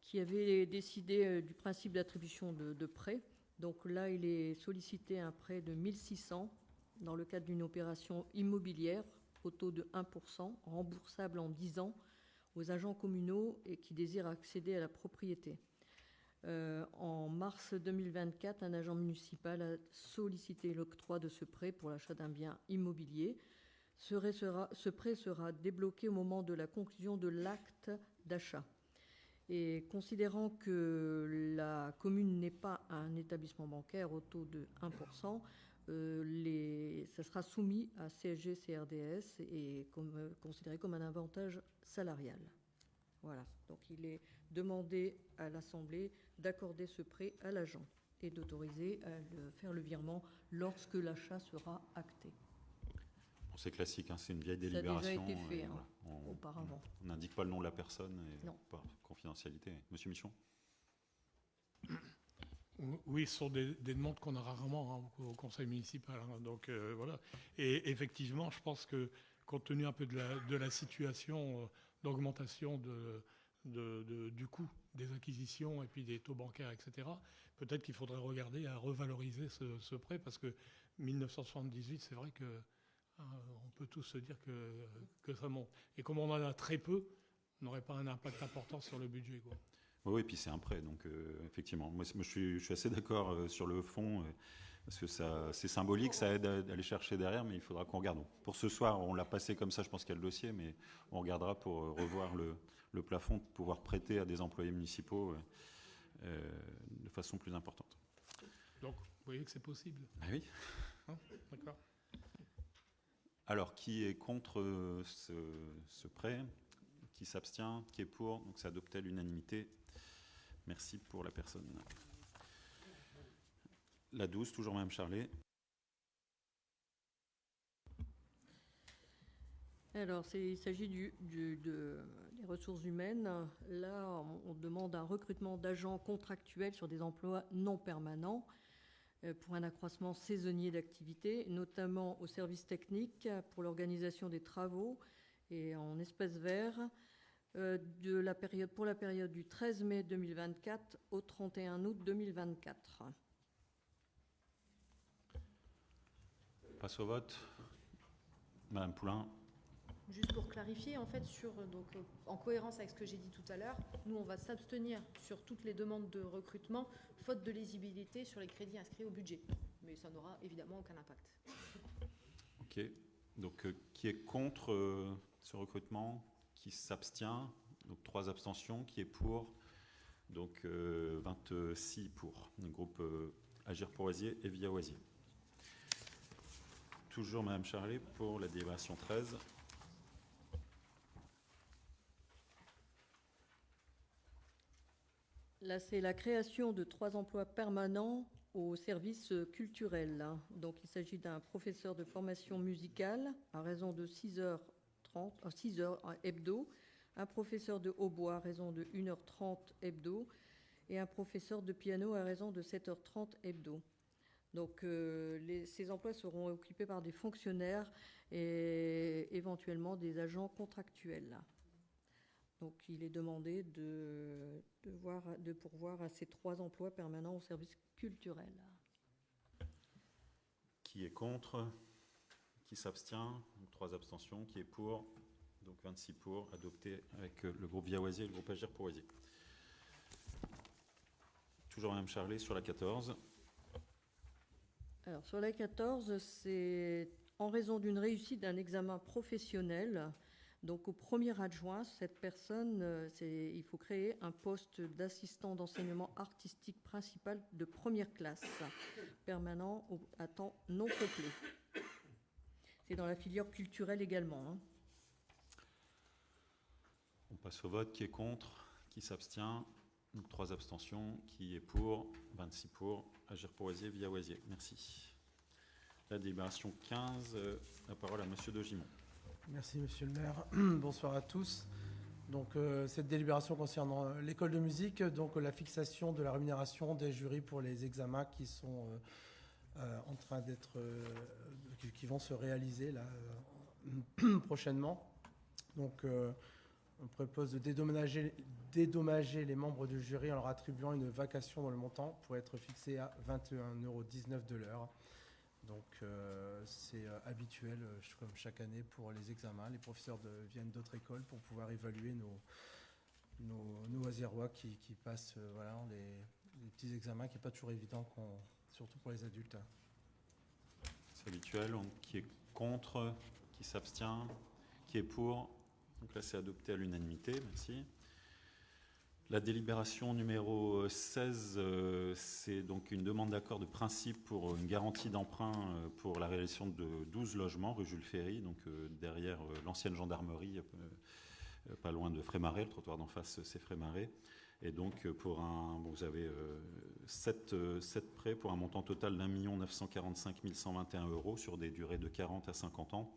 qui avait décidé du principe d'attribution de prêt. Donc là, il est sollicité un prêt de 1600 dans le cadre d'une opération immobilière au taux de 1%, remboursable en 10 ans aux agents communaux et qui désirent accéder à la propriété. En mars 2024, un agent municipal a sollicité l'octroi de ce prêt pour l'achat d'un bien immobilier. Ce prêt sera débloqué au moment de la conclusion de l'acte d'achat. Et considérant que la commune n'est pas un établissement bancaire au taux de 1%, ça sera soumis à CSG-CRDS et considéré comme un avantage salarial. Voilà. Donc il est demandé à l'Assemblée d'accorder ce prêt à l'agent et d'autoriser à faire le virement lorsque l'achat sera acté. Bon, c'est classique, hein, c'est une vieille délibération. Ça a déjà été fait voilà, auparavant. On n'indique pas le nom de la personne et non. Pas confidentialité. Monsieur Michon. Oui, ce sont des demandes qu'on a rarement au conseil municipal. Donc voilà. Et effectivement, je pense que compte tenu un peu de la situation d'augmentation du coût des acquisitions et puis des taux bancaires, etc., peut-être qu'il faudrait regarder à revaloriser ce prêt parce que 1978, c'est vrai que on peut tous se dire que ça monte. Et comme on en a très peu, on n'aurait pas un impact important sur le budget, quoi. Oui, et puis c'est un prêt, donc effectivement. Moi, je suis assez d'accord sur le fond, parce que c'est symbolique, ça aide à aller chercher derrière, mais il faudra qu'on regarde. Pour ce soir, on l'a passé comme ça, je pense qu'il y a le dossier, mais on regardera pour revoir le plafond, pour pouvoir prêter à des employés municipaux de façon plus importante. Donc, vous voyez que c'est possible. Ah oui. D'accord. Alors, qui est contre ce prêt? Qui s'abstient? Qui est pour? Donc, c'est adopté à l'unanimité. Merci pour la personne. La 12, toujours Mme Charlet. Alors, il s'agit des ressources humaines. Là, on demande un recrutement d'agents contractuels sur des emplois non permanents pour un accroissement saisonnier d'activité, notamment au service technique pour l'organisation des travaux et en espace vert pour la période du 13 mai 2024 au 31 août 2024. Passe au vote. Madame Poulain. Juste pour clarifier, en fait, en cohérence avec ce que j'ai dit tout à l'heure, nous, on va s'abstenir sur toutes les demandes de recrutement, faute de lisibilité sur les crédits inscrits au budget. Mais ça n'aura évidemment aucun impact. Ok. Donc, qui est contre ce recrutement? Qui s'abstient? Donc, 3 abstentions. Qui est pour? Donc, 26 pour. Le groupe Agir pour Oisier et Via Oisier. Toujours Madame Charlet pour la délibération 13. Là, c'est la création de 3 emplois permanents au service culturel. Donc, il s'agit d'un professeur de formation musicale à raison de 6 heures hebdo, un professeur de hautbois à raison de 1h30 hebdo et un professeur de piano à raison de 7h30 hebdo. Donc, ces emplois seront occupés par des fonctionnaires et éventuellement des agents contractuels. Donc, il est demandé de pourvoir à ces 3 emplois permanents au service culturel. Qui est contre? Qui s'abstient? 3 abstentions. Qui est pour? Donc 26 pour, adopté avec le groupe Via Oisier et le groupe Agir pour Oisier. Toujours Mme Charlet sur la 14. Alors, sur la 14, c'est en raison d'une réussite d'un examen professionnel. Donc, au premier adjoint, cette personne, il faut créer un poste d'assistant d'enseignement artistique principal de première classe, permanent à temps non complet. C'est dans la filière culturelle également. On passe au vote. Qui est contre? Qui s'abstient? 3 abstentions. Qui est pour? 26 pour. Agir pour Oisier, Via Oisier. Merci. La délibération 15. La parole à Monsieur de Gimont. Merci Monsieur le maire. Bonsoir à tous. Donc cette délibération concernant l'école de musique, donc la fixation de la rémunération des jurys pour les examens qui sont en train d'être, qui vont se réaliser là prochainement. Donc on propose de dédommager les membres du jury en leur attribuant une vacation dont le montant pourrait être fixé à 21,19 € de l'heure. Donc c'est habituel, comme chaque année, pour les examens. Les professeurs viennent d'autres écoles pour pouvoir évaluer nos Oisiérois qui passent les petits examens, qui n'est pas toujours évident, surtout pour les adultes. C'est habituel. Qui est contre? Qui s'abstient? Qui est pour? Donc là, c'est adopté à l'unanimité. Merci. La délibération numéro 16, c'est donc une demande d'accord de principe pour une garantie d'emprunt pour la réalisation de 12 logements rue Jules Ferry, donc derrière l'ancienne gendarmerie, pas loin de Frémaré, le trottoir d'en face, c'est Frémaré. Et donc, vous avez 7 prêts pour un montant total d'1 945 121 € sur des durées de 40 à 50 ans.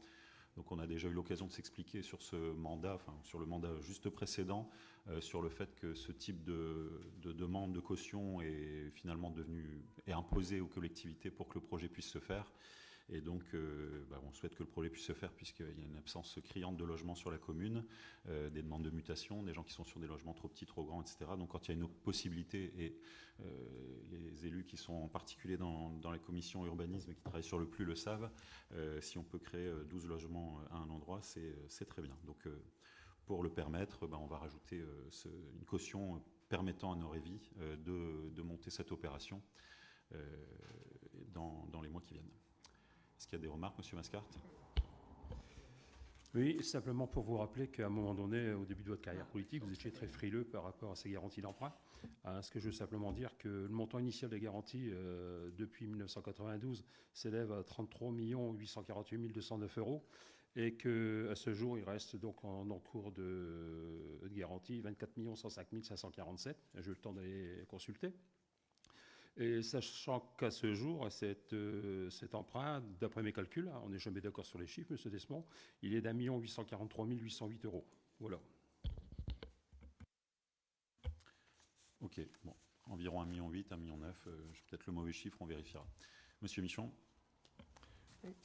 Donc on a déjà eu l'occasion de s'expliquer sur ce mandat, enfin sur le mandat juste précédent, sur le fait que ce type de demande de caution est finalement est imposé aux collectivités pour que le projet puisse se faire. Et donc on souhaite que le projet puisse se faire puisqu'il y a une absence criante de logements sur la commune, des demandes de mutation, des gens qui sont sur des logements trop petits, trop grands, etc. Donc quand il y a une possibilité, et les élus qui sont en particulier dans les commissions urbanisme et qui travaillent sur le PLU le savent, si on peut créer 12 logements à un endroit, c'est très bien. Donc pour le permettre, on va rajouter une caution permettant à Norévi de monter cette opération dans les mois qui viennent. Est-ce qu'il y a des remarques, Monsieur Mascart? Oui, simplement pour vous rappeler qu'à un moment donné, au début de votre carrière politique, vous étiez très frileux par rapport à ces garanties d'emprunt. Ce que je veux simplement dire que le montant initial des garanties depuis 1992 s'élève à 33 848 209 € et qu'à ce jour, il reste donc en cours de garantie 24 105 547. J'ai eu le temps d'aller consulter. Et sachant qu'à ce jour, cet emprunt, d'après mes calculs, on n'est jamais d'accord sur les chiffres, M. Desmond, il est d'1 843 808 €. Voilà. Ok, bon, environ 1,8 million, 1,9 million, j'ai peut-être le mauvais chiffre, on vérifiera. Monsieur Michon.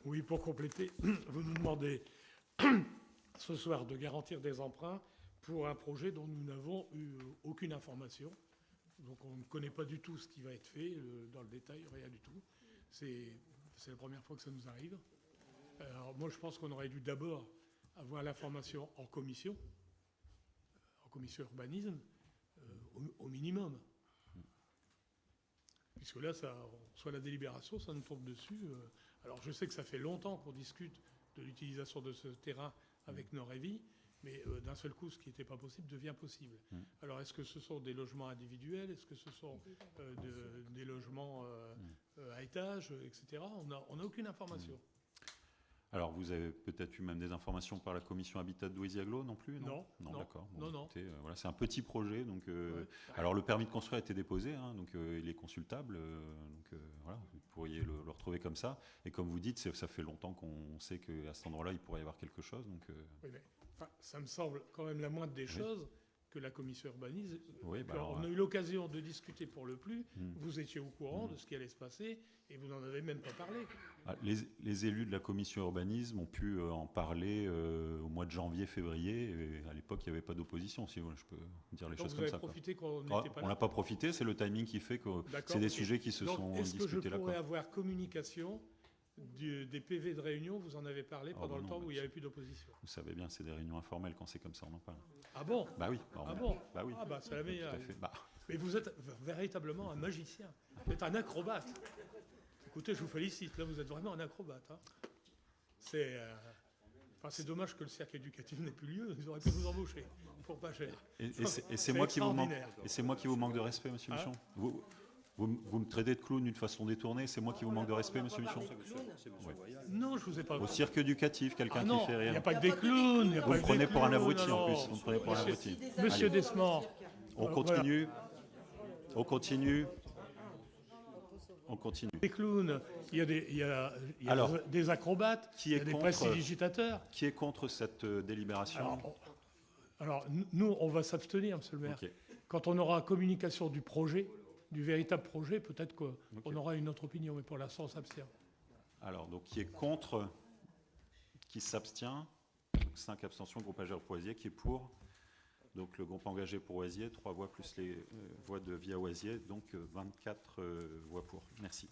Oui, pour compléter, vous nous demandez ce soir de garantir des emprunts pour un projet dont nous n'avons eu aucune information. Donc on ne connaît pas du tout ce qui va être fait dans le détail, rien du tout. C'est la première fois que ça nous arrive. Alors moi je pense qu'on aurait dû d'abord avoir l'information en commission urbanisme, au minimum. Puisque là, on reçoit la délibération, ça nous tombe dessus. Alors je sais que ça fait longtemps qu'on discute de l'utilisation de ce terrain avec Norévi, mais d'un seul coup, ce qui n'était pas possible devient possible. Alors est-ce que ce sont des logements individuels? Est-ce que ce sont des logements à étage, etc. On n'a aucune information. Alors, vous avez peut-être eu même des informations par la commission Habitat de Douaisis-Aglo non plus? Non, d'accord. Bon, non. écoutez, voilà, c'est un petit projet. Donc, Ouais. alors, le permis de construire a été déposé, hein, donc il est consultable. Voilà, vous pourriez le retrouver comme ça. Et comme vous dites, ça fait longtemps qu'on sait qu'à cet endroit-là, il pourrait y avoir quelque chose. Donc, Oui, mais ça me semble quand même la moindre des choses que la commission urbanisme. Oui, bah on alors, a eu l'occasion de discuter pour le plus. Vous étiez au courant de ce qui allait se passer et vous n'en avez même pas parlé. les élus de la commission urbanisme ont pu en parler au mois de janvier-février. Et à l'époque, il n'y avait pas d'opposition, si je peux dire les Donc choses vous comme avez ça. profité qu'on n'était pas On là. n'a pas profité, c'est le timing qui fait que c'est des sujets qui se Donc, sont est-ce que discutés je là. pourrais avoir communication des PV de réunion? Vous en avez parlé pendant le temps où il n'y avait plus d'opposition. Vous savez bien, c'est des réunions informelles, quand c'est comme ça, on en parle. Ah bon? Bah oui. Ah bon? Bah oui. Ah bah c'est la meilleure. Tout à fait. Bah. Mais vous êtes véritablement un magicien. Vous êtes un acrobate. Écoutez, je vous félicite. Là, vous êtes vraiment un acrobate. Hein. C'est dommage que le cercle éducatif n'ait plus lieu. Ils auraient pu vous embaucher pour pas cher. Et c'est moi qui vous manque. Et c'est moi qui vous manque de respect, Monsieur Michon. Vous me traitez de clown d'une façon détournée. C'est moi qui vous manque de respect, Monsieur Michon. Non, je vous ai pas. Au cirque éducatif, quelqu'un qui fait rire. Il n'y a pas que des clowns. Vous me prenez pour un abruti en plus. Vous me prenez pour un abruti. Monsieur Desmond. On continue. On continue. On continue. Des clowns, il y a des acrobates, il y a des prestidigitateurs. Qui est contre cette délibération? Alors, nous, on va s'abstenir, Monsieur le maire. Okay. Quand on aura communication du projet, du véritable projet, peut-être qu'on aura une autre opinion, mais pour l'instant, on s'abstient. Alors, donc, qui est contre? Qui s'abstient? 5 abstentions, groupe AGR Oisier. Qui est pour? Donc, le groupe engagé pour Oisier, 3 voix plus les voix de Via Oisier, donc 24 voix pour. Merci.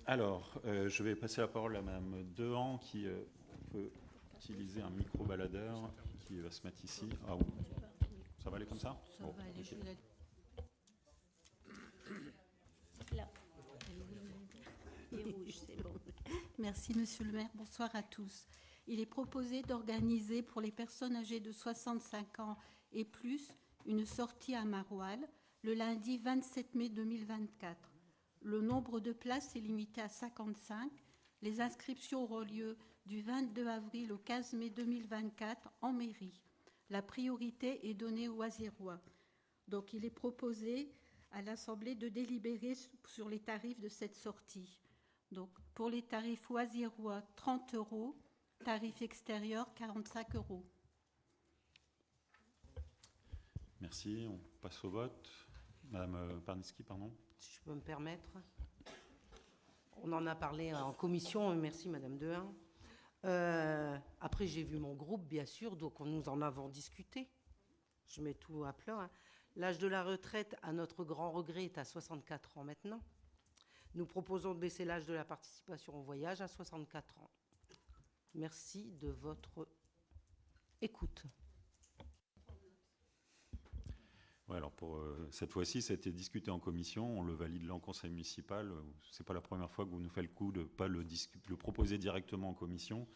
Alors, je vais passer la parole à Mme Dehan, qui peut utiliser un micro-baladeur, qui va se mettre ici. Ah oui. Ça va aller comme ça? Ça va aller, je vais là. Les rouges, c'est bon. Merci, Monsieur le maire. Bonsoir à tous. Il est proposé d'organiser pour les personnes âgées de 65 ans et plus une sortie à Maroilles le lundi 27 mai 2024. Le nombre de places est limité à 55. Les inscriptions auront lieu du 22 avril au 15 mai 2024 en mairie. La priorité est donnée aux Oisiérois. Donc il est proposé à l'Assemblée de délibérer sur les tarifs de cette sortie. Donc pour les tarifs Oisiérois, 30 €. Tarif extérieur, 45 €. Merci. On passe au vote. Madame Parniski, pardon. Si je peux me permettre. On en a parlé en commission. Merci, Madame Dehain. Après, j'ai vu mon groupe, bien sûr, donc nous en avons discuté. Je mets tout à plat. Hein. L'âge de la retraite, à notre grand regret, est à 64 ans maintenant. Nous proposons de baisser l'âge de la participation au voyage à 64 ans. Merci de votre écoute. Ouais, alors pour cette fois-ci, ça a été discuté en commission, on le valide là en conseil municipal. C'est pas la première fois que vous nous faites le coup de pas le proposer directement en commission.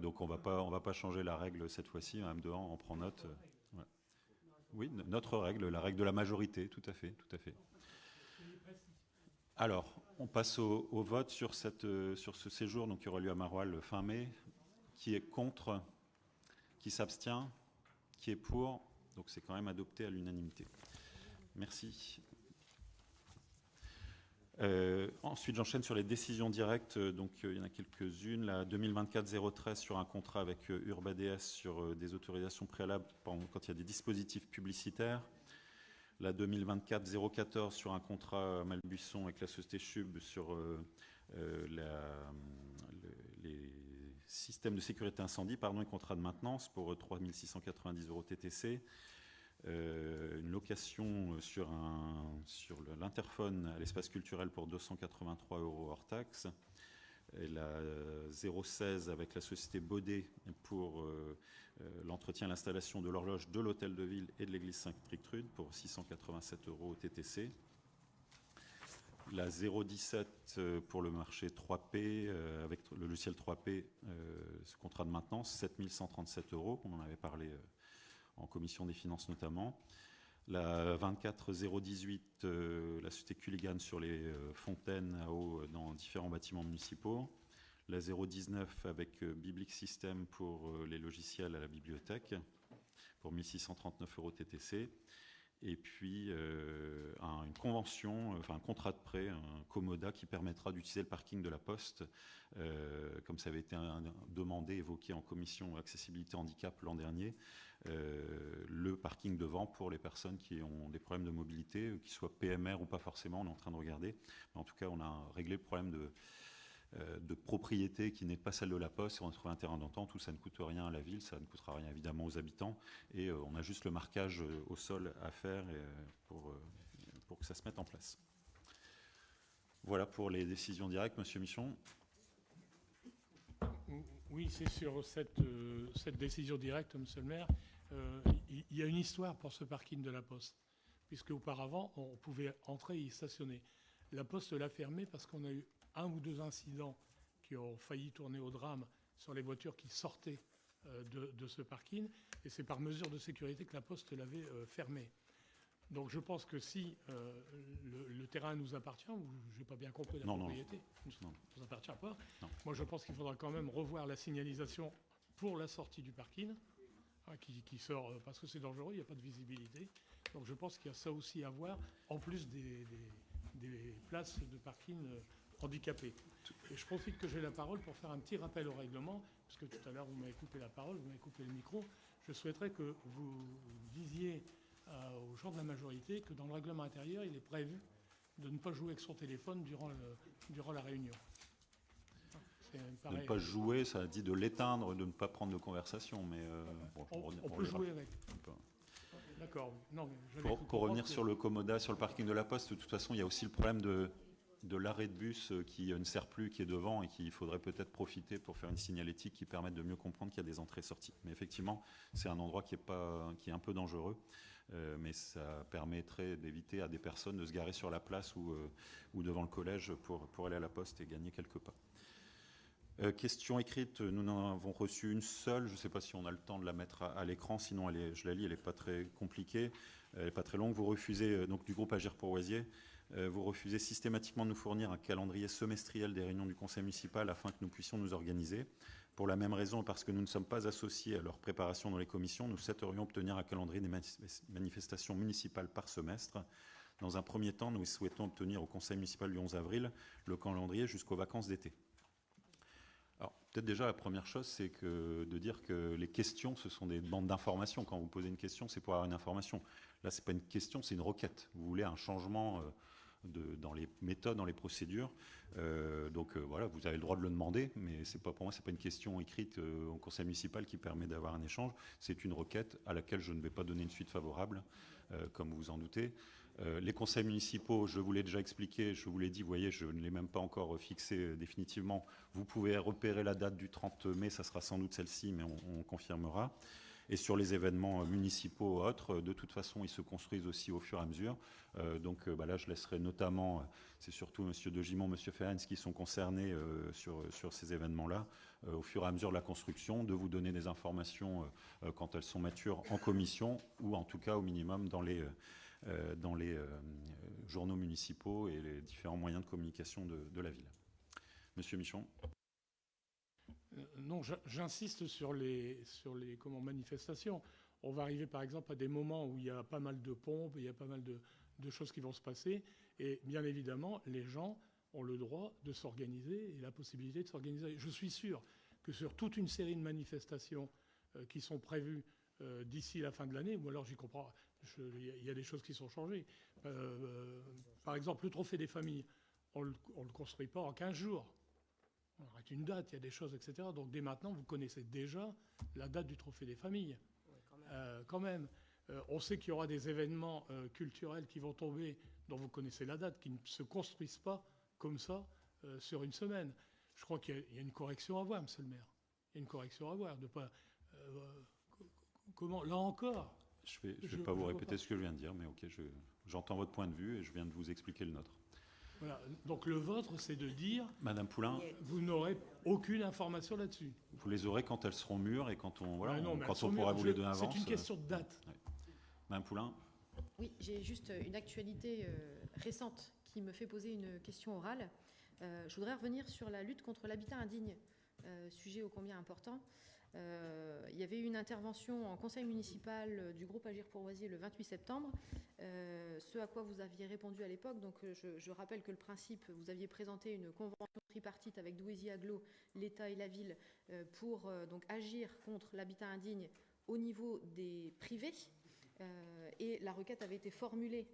Donc on va pas changer la règle cette fois-ci. Madame Dehan en prend note. Ouais. Oui, notre règle, la règle de la majorité, tout à fait, tout à fait. Alors, on passe au vote sur ce séjour donc, qui aura lieu à Maroilles fin mai. Qui est contre? Qui s'abstient? Qui est pour? Donc c'est quand même adopté à l'unanimité. Merci. Ensuite, j'enchaîne sur les décisions directes. Donc il y en a quelques-unes. La 2024-013 sur un contrat avec UrbaDS sur des autorisations préalables quand il y a des dispositifs publicitaires. La 2024-014 sur un contrat Malbuisson avec la société Chub sur les systèmes de sécurité incendie, et contrat de maintenance pour 3 690 € TTC. Une location sur l'interphone à l'espace culturel pour 283 € hors taxe. Et la 016 avec la société Baudet pour l'entretien et l'installation de l'horloge de l'hôtel de ville et de l'église Sainte-Trictrude pour 687 € au TTC. La 017 pour le marché 3P, avec le logiciel 3P, ce contrat de maintenance, 7137 €, on en avait parlé en commission des finances notamment. La 24018, la société Culligan sur les fontaines à eau dans différents bâtiments municipaux. La 019 avec Biblic System pour les logiciels à la bibliothèque, pour 1639 € TTC. Et puis une convention, enfin un contrat de prêt, un Comoda qui permettra d'utiliser le parking de la Poste, comme ça avait été demandé, évoqué en commission accessibilité handicap l'an dernier, le parking devant pour les personnes qui ont des problèmes de mobilité, qu'ils soient PMR ou pas forcément, on est en train de regarder. Mais en tout cas, on a réglé le problème de propriété qui n'est pas celle de la Poste, et on a trouvé un terrain d'entente où ça ne coûte rien à la ville, ça ne coûtera rien évidemment aux habitants, et on a juste le marquage au sol à faire pour que ça se mette en place. Voilà pour les décisions directes, Monsieur Michon. Oui, c'est sur cette décision directe, Monsieur le maire. Il y a une histoire pour ce parking de la Poste, puisque auparavant, on pouvait entrer et y stationner. La Poste l'a fermé parce qu'on a eu 1 ou 2 incidents qui ont failli tourner au drame sur les voitures qui sortaient de ce parking. Et c'est par mesure de sécurité que la Poste l'avait fermé. Donc je pense que si le terrain nous appartient, ou je n'ai pas bien compris la propriété, ne nous appartient pas, moi je pense qu'il faudra quand même revoir la signalisation pour la sortie du parking, qui sort parce que c'est dangereux, il n'y a pas de visibilité. Donc je pense qu'il y a ça aussi à voir, en plus des places de parking handicapés. Et je profite que j'ai la parole pour faire un petit rappel au règlement, parce que tout à l'heure vous m'avez coupé la parole, vous m'avez coupé le micro. Je souhaiterais que vous disiez aux gens de la majorité que dans le règlement intérieur, il est prévu de ne pas jouer avec son téléphone durant la réunion. De ne pas jouer, ça dit de l'éteindre, de ne pas prendre de conversation, mais on peut jouer avec. D'accord. Pour revenir sur le Comoda, sur le parking de la Poste, de toute façon, il y a aussi le problème de l'arrêt de bus qui ne sert plus, qui est devant et qu'il faudrait peut-être profiter pour faire une signalétique qui permette de mieux comprendre qu'il y a des entrées-sorties. Mais effectivement, c'est un endroit qui est un peu dangereux, mais ça permettrait d'éviter à des personnes de se garer sur la place ou devant le collège pour aller à la Poste et gagner quelques pas. Question écrite, nous en avons reçu une seule. Je ne sais pas si on a le temps de la mettre à l'écran, sinon je la lis, elle n'est pas très compliquée, elle n'est pas très longue. Vous refusez, donc du groupe Agir pour Oisier, vous refusez systématiquement de nous fournir un calendrier semestriel des réunions du conseil municipal afin que nous puissions nous organiser. Pour la même raison, parce que nous ne sommes pas associés à leur préparation dans les commissions, nous souhaiterions obtenir un calendrier des manifestations municipales par semestre. Dans un premier temps, nous souhaitons obtenir au conseil municipal du 11 avril le calendrier jusqu'aux vacances d'été. Alors, peut-être déjà, la première chose, c'est de dire que les questions, ce sont des bandes d'informations. Quand vous posez une question, c'est pour avoir une information. Là, ce n'est pas une question, c'est une requête. Vous voulez un changement dans les méthodes, dans les procédures. Donc voilà, vous avez le droit de le demander, mais pour moi, ce n'est pas une question écrite au conseil municipal qui permet d'avoir un échange. C'est une requête à laquelle je ne vais pas donner une suite favorable, comme vous vous en doutez. Les conseils municipaux, je vous l'ai déjà expliqué, je vous l'ai dit, vous voyez, je ne l'ai même pas encore fixé définitivement. Vous pouvez repérer la date du 30 mai, ça sera sans doute celle-ci, mais on confirmera. Et sur les événements municipaux ou autres, de toute façon, ils se construisent aussi au fur et à mesure. Donc là, je laisserai notamment, c'est surtout M. De Gimont, M. Ferenc qui sont concernés sur ces événements-là, au fur et à mesure de la construction, de vous donner des informations quand elles sont matures en commission, ou en tout cas, au minimum, dans les journaux municipaux et les différents moyens de communication de la ville. Monsieur Michon. Non, j'insiste sur les manifestations. On va arriver par exemple à des moments où il y a pas mal de pompes, il y a pas mal de choses qui vont se passer. Et bien évidemment, les gens ont le droit de s'organiser et la possibilité de s'organiser. Je suis sûr que sur toute une série de manifestations qui sont prévues d'ici la fin de l'année, ou alors j'y comprends, il y a des choses qui sont changées. Par exemple, le trophée des familles, on ne le construit pas en 15 jours. On arrête une date, il y a des choses, etc. Donc dès maintenant, vous connaissez déjà la date du trophée des familles. Oui, quand même. On sait qu'il y aura des événements culturels qui vont tomber, dont vous connaissez la date, qui ne se construisent pas comme ça sur une semaine. je crois qu'il y a une correction à voir, monsieur le maire. Il y a une correction à voir. De pas, comment, là encore... Je vais pas vous répéter ce que je viens de dire, mais ok, j'entends votre point de vue et je viens de vous expliquer le nôtre. Voilà. Donc le vôtre, c'est de dire... Madame Poulain... Vous n'aurez aucune information là-dessus. Vous les aurez quand elles seront mûres et quand on, voilà, non, quand on pourra vous les donner avant. C'est une question de date. Ouais. Madame Poulain. Oui, j'ai juste une actualité récente qui me fait poser une question orale. Je voudrais revenir sur la lutte contre l'habitat indigne, sujet ô combien important. Il y avait eu une intervention en conseil municipal du groupe Agir pour Oisier le 28 septembre, ce à quoi vous aviez répondu à l'époque. Donc je rappelle que le principe, vous aviez présenté une convention tripartite avec Douaisis Agglo, l'État et la ville pour donc agir contre l'habitat indigne au niveau des privés. Et la requête avait été formulée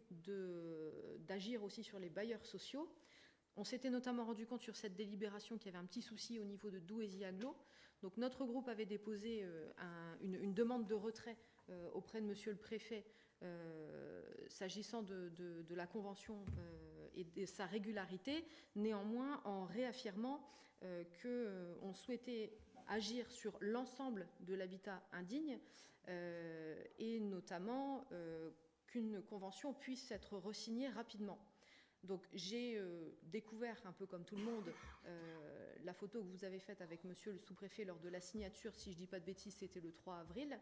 d'agir aussi sur les bailleurs sociaux. On s'était notamment rendu compte sur cette délibération qu'il y avait un petit souci au niveau de Douaisis Agglo. Donc notre groupe avait déposé une demande de retrait auprès de monsieur le préfet s'agissant de la convention et de sa régularité, néanmoins en réaffirmant qu'on souhaitait agir sur l'ensemble de l'habitat indigne et notamment qu'une convention puisse être re-signée rapidement. Donc j'ai découvert, un peu comme tout le monde, la photo que vous avez faite avec monsieur le sous-préfet lors de la signature, si je ne dis pas de bêtises, c'était le 3 avril.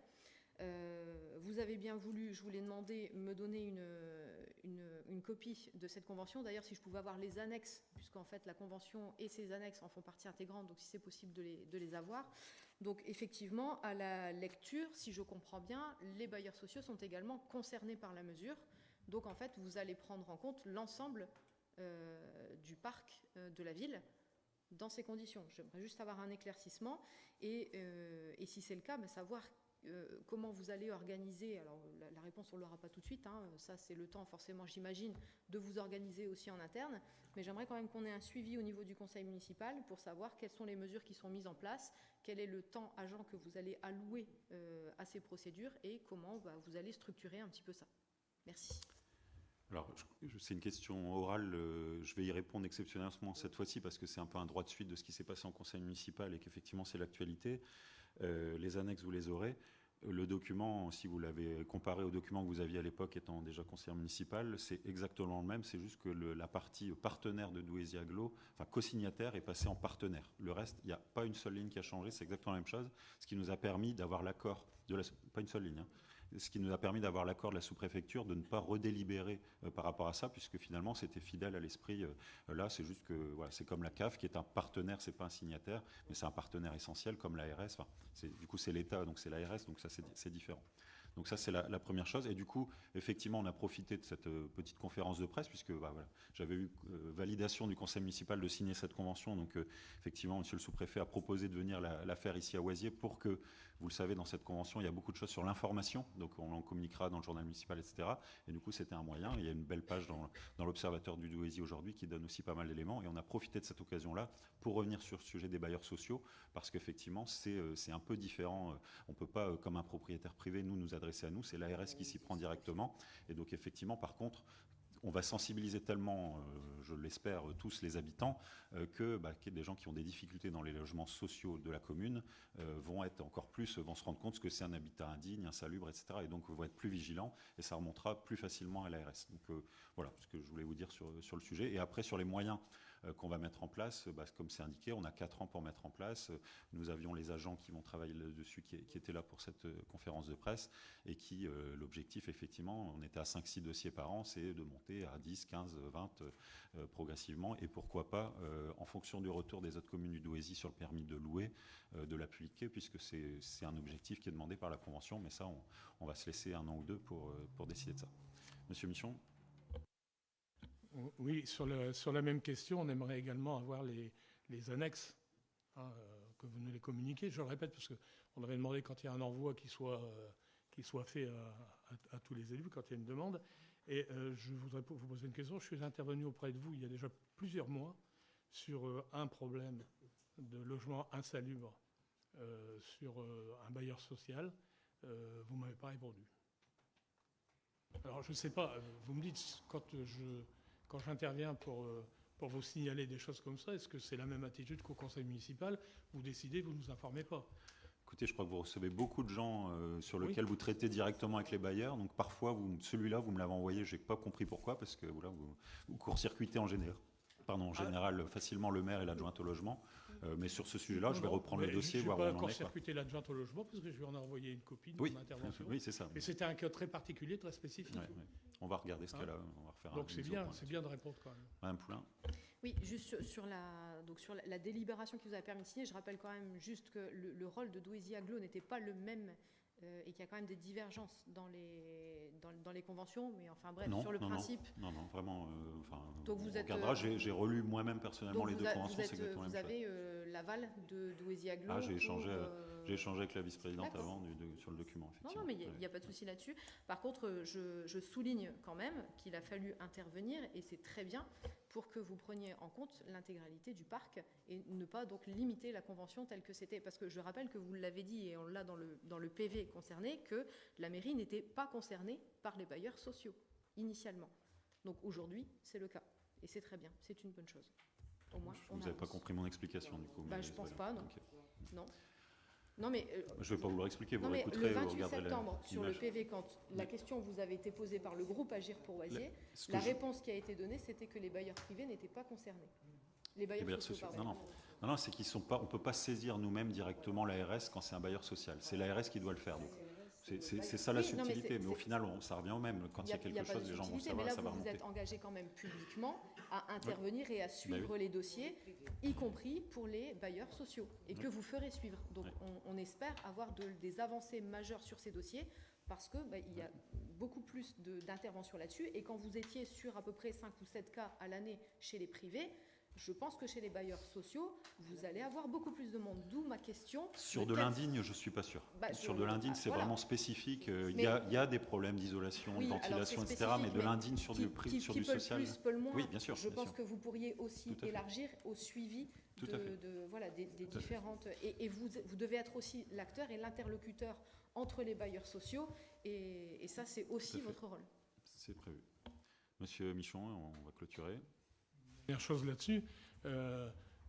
Vous avez bien voulu, je vous l'ai demandé, me donner une copie de cette convention. D'ailleurs, si je pouvais avoir les annexes, puisqu'en fait la convention et ses annexes en font partie intégrante, donc si c'est possible de les avoir. Donc effectivement, à la lecture, si je comprends bien, les bailleurs sociaux sont également concernés par la mesure. Donc en fait, vous allez prendre en compte l'ensemble du parc de la ville dans ces conditions. J'aimerais juste avoir un éclaircissement et si c'est le cas, savoir comment vous allez organiser. Alors la réponse, on ne l'aura pas tout de suite. Ça, c'est le temps forcément, j'imagine, de vous organiser aussi en interne. Mais j'aimerais quand même qu'on ait un suivi au niveau du conseil municipal pour savoir quelles sont les mesures qui sont mises en place, quel est le temps agent que vous allez allouer à ces procédures et comment vous allez structurer un petit peu ça. Merci. Alors, c'est une question orale. Je vais y répondre exceptionnellement cette fois-ci parce que c'est un peu un droit de suite de ce qui s'est passé en conseil municipal et qu'effectivement, c'est l'actualité. Les annexes, vous les aurez. Le document, si vous l'avez comparé au document que vous aviez à l'époque étant déjà conseiller municipal, c'est exactement le même. C'est juste que la partie partenaire de Douaisis Agglo, enfin co-signataire, est passée en partenaire. Le reste, il n'y a pas une seule ligne qui a changé. C'est exactement la même chose. Ce qui nous a permis d'avoir l'accord de la... Pas une seule ligne, hein. Ce qui nous a permis d'avoir l'accord de la sous-préfecture de ne pas redélibérer par rapport à ça, puisque finalement c'était fidèle à l'esprit. Là, c'est juste que voilà, c'est comme la CAF qui est un partenaire, c'est pas un signataire, mais c'est un partenaire essentiel comme l'ARS. Enfin, du coup, c'est l'État, donc c'est l'ARS, donc ça c'est différent. Donc ça, c'est la première chose. Et du coup, effectivement, on a profité de cette petite conférence de presse, puisque voilà, j'avais eu validation du conseil municipal de signer cette convention. Donc effectivement, monsieur le sous-préfet a proposé de venir la faire ici à Oisier pour que, vous le savez, dans cette convention, il y a beaucoup de choses sur l'information. Donc on en communiquera dans le journal municipal, etc. Et du coup, c'était un moyen. Il y a une belle page dans l'Observateur du Douaisis aujourd'hui qui donne aussi pas mal d'éléments. Et on a profité de cette occasion-là pour revenir sur le sujet des bailleurs sociaux, parce qu'effectivement, c'est un peu différent. On ne peut pas, comme un propriétaire privé, nous adresser à nous, c'est l'ARS qui s'y prend directement. Et donc effectivement, par contre, on va sensibiliser tellement, je l'espère, tous les habitants, que des gens qui ont des difficultés dans les logements sociaux de la commune vont se rendre compte que c'est un habitat indigne, insalubre, etc. Et donc vont être plus vigilants et ça remontera plus facilement à l'ARS. Donc voilà ce que je voulais vous dire sur le sujet. Et après, sur les moyens qu'on va mettre en place, comme c'est indiqué, on a 4 ans pour mettre en place. Nous avions les agents qui vont travailler là-dessus, qui étaient là pour cette conférence de presse et qui, l'objectif, effectivement, on était à 5-6 dossiers par an, c'est de monter à 10, 15, 20 progressivement et pourquoi pas, en fonction du retour des autres communes du Douaisis sur le permis de louer, de l'appliquer, puisque c'est un objectif qui est demandé par la Convention, mais ça, on va se laisser 1 an ou 2 pour décider de ça. Monsieur Michon. Oui, sur la même question, on aimerait également avoir les annexes, que vous nous les communiquez. Je le répète, parce qu'on avait demandé quand il y a un envoi qui soit fait à tous les élus, quand il y a une demande. Et je voudrais vous poser une question. Je suis intervenu auprès de vous il y a déjà plusieurs mois sur un problème de logement insalubre sur un bailleur social. Vous ne m'avez pas répondu. Alors, je ne sais pas, vous me dites, quand j'interviens pour pour vous signaler des choses comme ça. Est-ce que c'est la même attitude qu'au conseil municipal? Vous décidez, vous ne nous informez pas. Écoutez, je crois que vous recevez beaucoup de gens sur lesquels vous traitez directement avec les bailleurs. Donc parfois, celui-là, vous me l'avez envoyé, je n'ai pas compris pourquoi, parce que voilà, vous court-circuitez en général facilement le maire et l'adjointe au logement. Mais sur ce sujet-là, je vais reprendre le dossier, voir où on en est. Je ne vais pas court-circuiter l'adjointe au logement, parce que je vais en envoyer une copie de mon intervention. Oui, c'est ça. Et c'était un cas très particulier, très spécifique. Ouais. On va regarder ce cas-là, on va refaire donc c'est bien de répondre quand même. Madame Poulain. Oui, juste sur la délibération qui vous a permis de signer, je rappelle quand même juste que le rôle de Douaisis-Aglo n'était pas le même et qu'il y a quand même des divergences dans les conventions, mais enfin bref, sur le principe. Non, vraiment. Donc vous regardera, j'ai relu moi-même personnellement les deux conventions. Vous avez l'aval de Douaisis-Aglo. Ah, j'ai échangé avec la vice-présidente avant sur le document. Non, mais il n'y a pas de souci là-dessus. Par contre, je souligne quand même qu'il a fallu intervenir, et c'est très bien, pour que vous preniez en compte l'intégralité du parc et ne pas donc limiter la convention telle que c'était. Parce que je rappelle que vous l'avez dit, et on l'a dans le PV concerné, que la mairie n'était pas concernée par les bailleurs sociaux, initialement. Donc aujourd'hui, c'est le cas. Et c'est très bien, c'est une bonne chose. Au moins, vous n'avez pas compris mon explication, du coup. Je ne pense pas, non. Okay. Non, mais je ne vais pas vous le expliquer, vous l'écouterez. Le 28 septembre, sur le PV, quand la question vous avait été posée par le groupe Agir pour Oisier, la réponse qui a été donnée, c'était que les bailleurs privés n'étaient pas concernés. Les bailleurs sociaux, pardon. Non, c'est qu'ils sont pas. On ne peut pas saisir nous-mêmes directement l'ARS quand c'est un bailleur social. C'est l'ARS qui doit le faire. Donc. C'est ça la subtilité, mais au final, ça revient au même. Quand il y a quelque chose, les gens vont savoir, ça va remonter. Mais là, vous êtes engagé quand même publiquement à intervenir et à suivre les dossiers, y compris pour les bailleurs sociaux, et que vous ferez suivre. Donc, on espère avoir des avancées majeures sur ces dossiers, parce que il y a beaucoup plus d'interventions là-dessus. Et quand vous étiez sur à peu près 5 ou 7 cas à l'année chez les privés, je pense que chez les bailleurs sociaux, vous allez avoir beaucoup plus de monde. D'où ma question. Sur de l'indigne, je ne suis pas sûr. Sur de l'indigne, c'est vraiment spécifique. Il y a des problèmes d'isolation, de ventilation, etc. Mais de l'indigne sur du social. Plus, peut le moins. Oui, bien sûr. Je pense que vous pourriez aussi élargir au suivi des différentes. Et vous devez être aussi l'acteur et l'interlocuteur entre les bailleurs sociaux. Et ça, c'est aussi votre rôle. C'est prévu. Monsieur Michon, on va clôturer. Dernière chose là-dessus,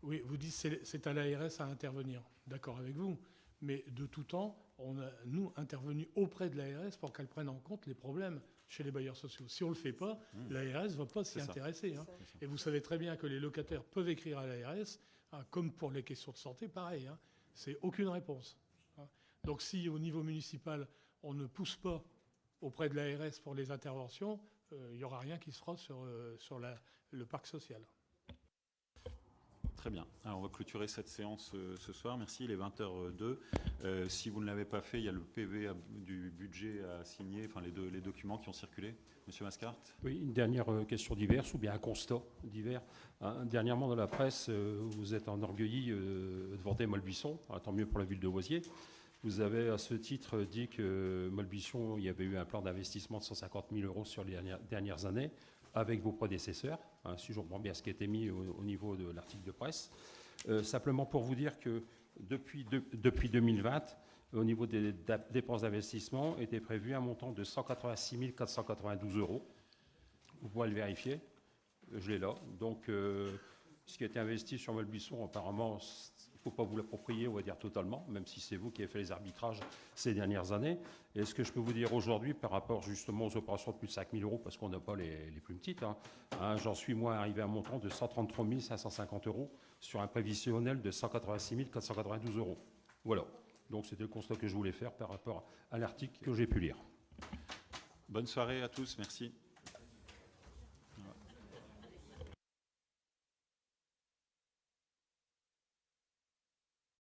oui, vous dites c'est à l'ARS à intervenir. D'accord avec vous, mais de tout temps, on a, nous, intervenu auprès de l'ARS pour qu'elle prenne en compte les problèmes chez les bailleurs sociaux. Si on ne le fait pas, l'ARS ne va pas s'y intéresser. Hein. Et vous savez très bien que les locataires peuvent écrire à l'ARS, hein, comme pour les questions de santé, pareil. Hein, c'est aucune réponse. Hein. Donc si au niveau municipal, on ne pousse pas auprès de l'ARS pour les interventions, il n'y aura rien qui se fera sur le parc social. Très bien. Alors on va clôturer cette séance ce soir. Merci. Il est 20h02. Si vous ne l'avez pas fait, il y a le PV du budget à signer, enfin les documents qui ont circulé. Monsieur Mascart. Oui, une dernière question diverse ou bien un constat divers. Dernièrement dans la presse, vous êtes enorgueilli de vanter Molbuisson, tant mieux pour la ville de Oisier. Vous avez à ce titre dit que Molbuisson, il y avait eu un plan d'investissement de 150 000 € sur les dernières années avec vos prédécesseurs, hein, si je comprends bien ce qui a été mis au niveau de l'article de presse. Simplement pour vous dire que depuis 2020, au niveau des dépenses d'investissement, était prévu un montant de 186 492 €. Vous pouvez le vérifier, je l'ai là. Donc, ce qui a été investi sur Molbuisson, apparemment, il ne faut pas vous l'approprier, on va dire totalement, même si c'est vous qui avez fait les arbitrages ces dernières années. Et ce que je peux vous dire aujourd'hui par rapport justement aux opérations de plus de 5 000 €, parce qu'on n'a pas les plus petites, j'en suis moi arrivé à un montant de 133 550 € sur un prévisionnel de 186 492 €. Voilà. Donc c'était le constat que je voulais faire par rapport à l'article que j'ai pu lire. Bonne soirée à tous, merci.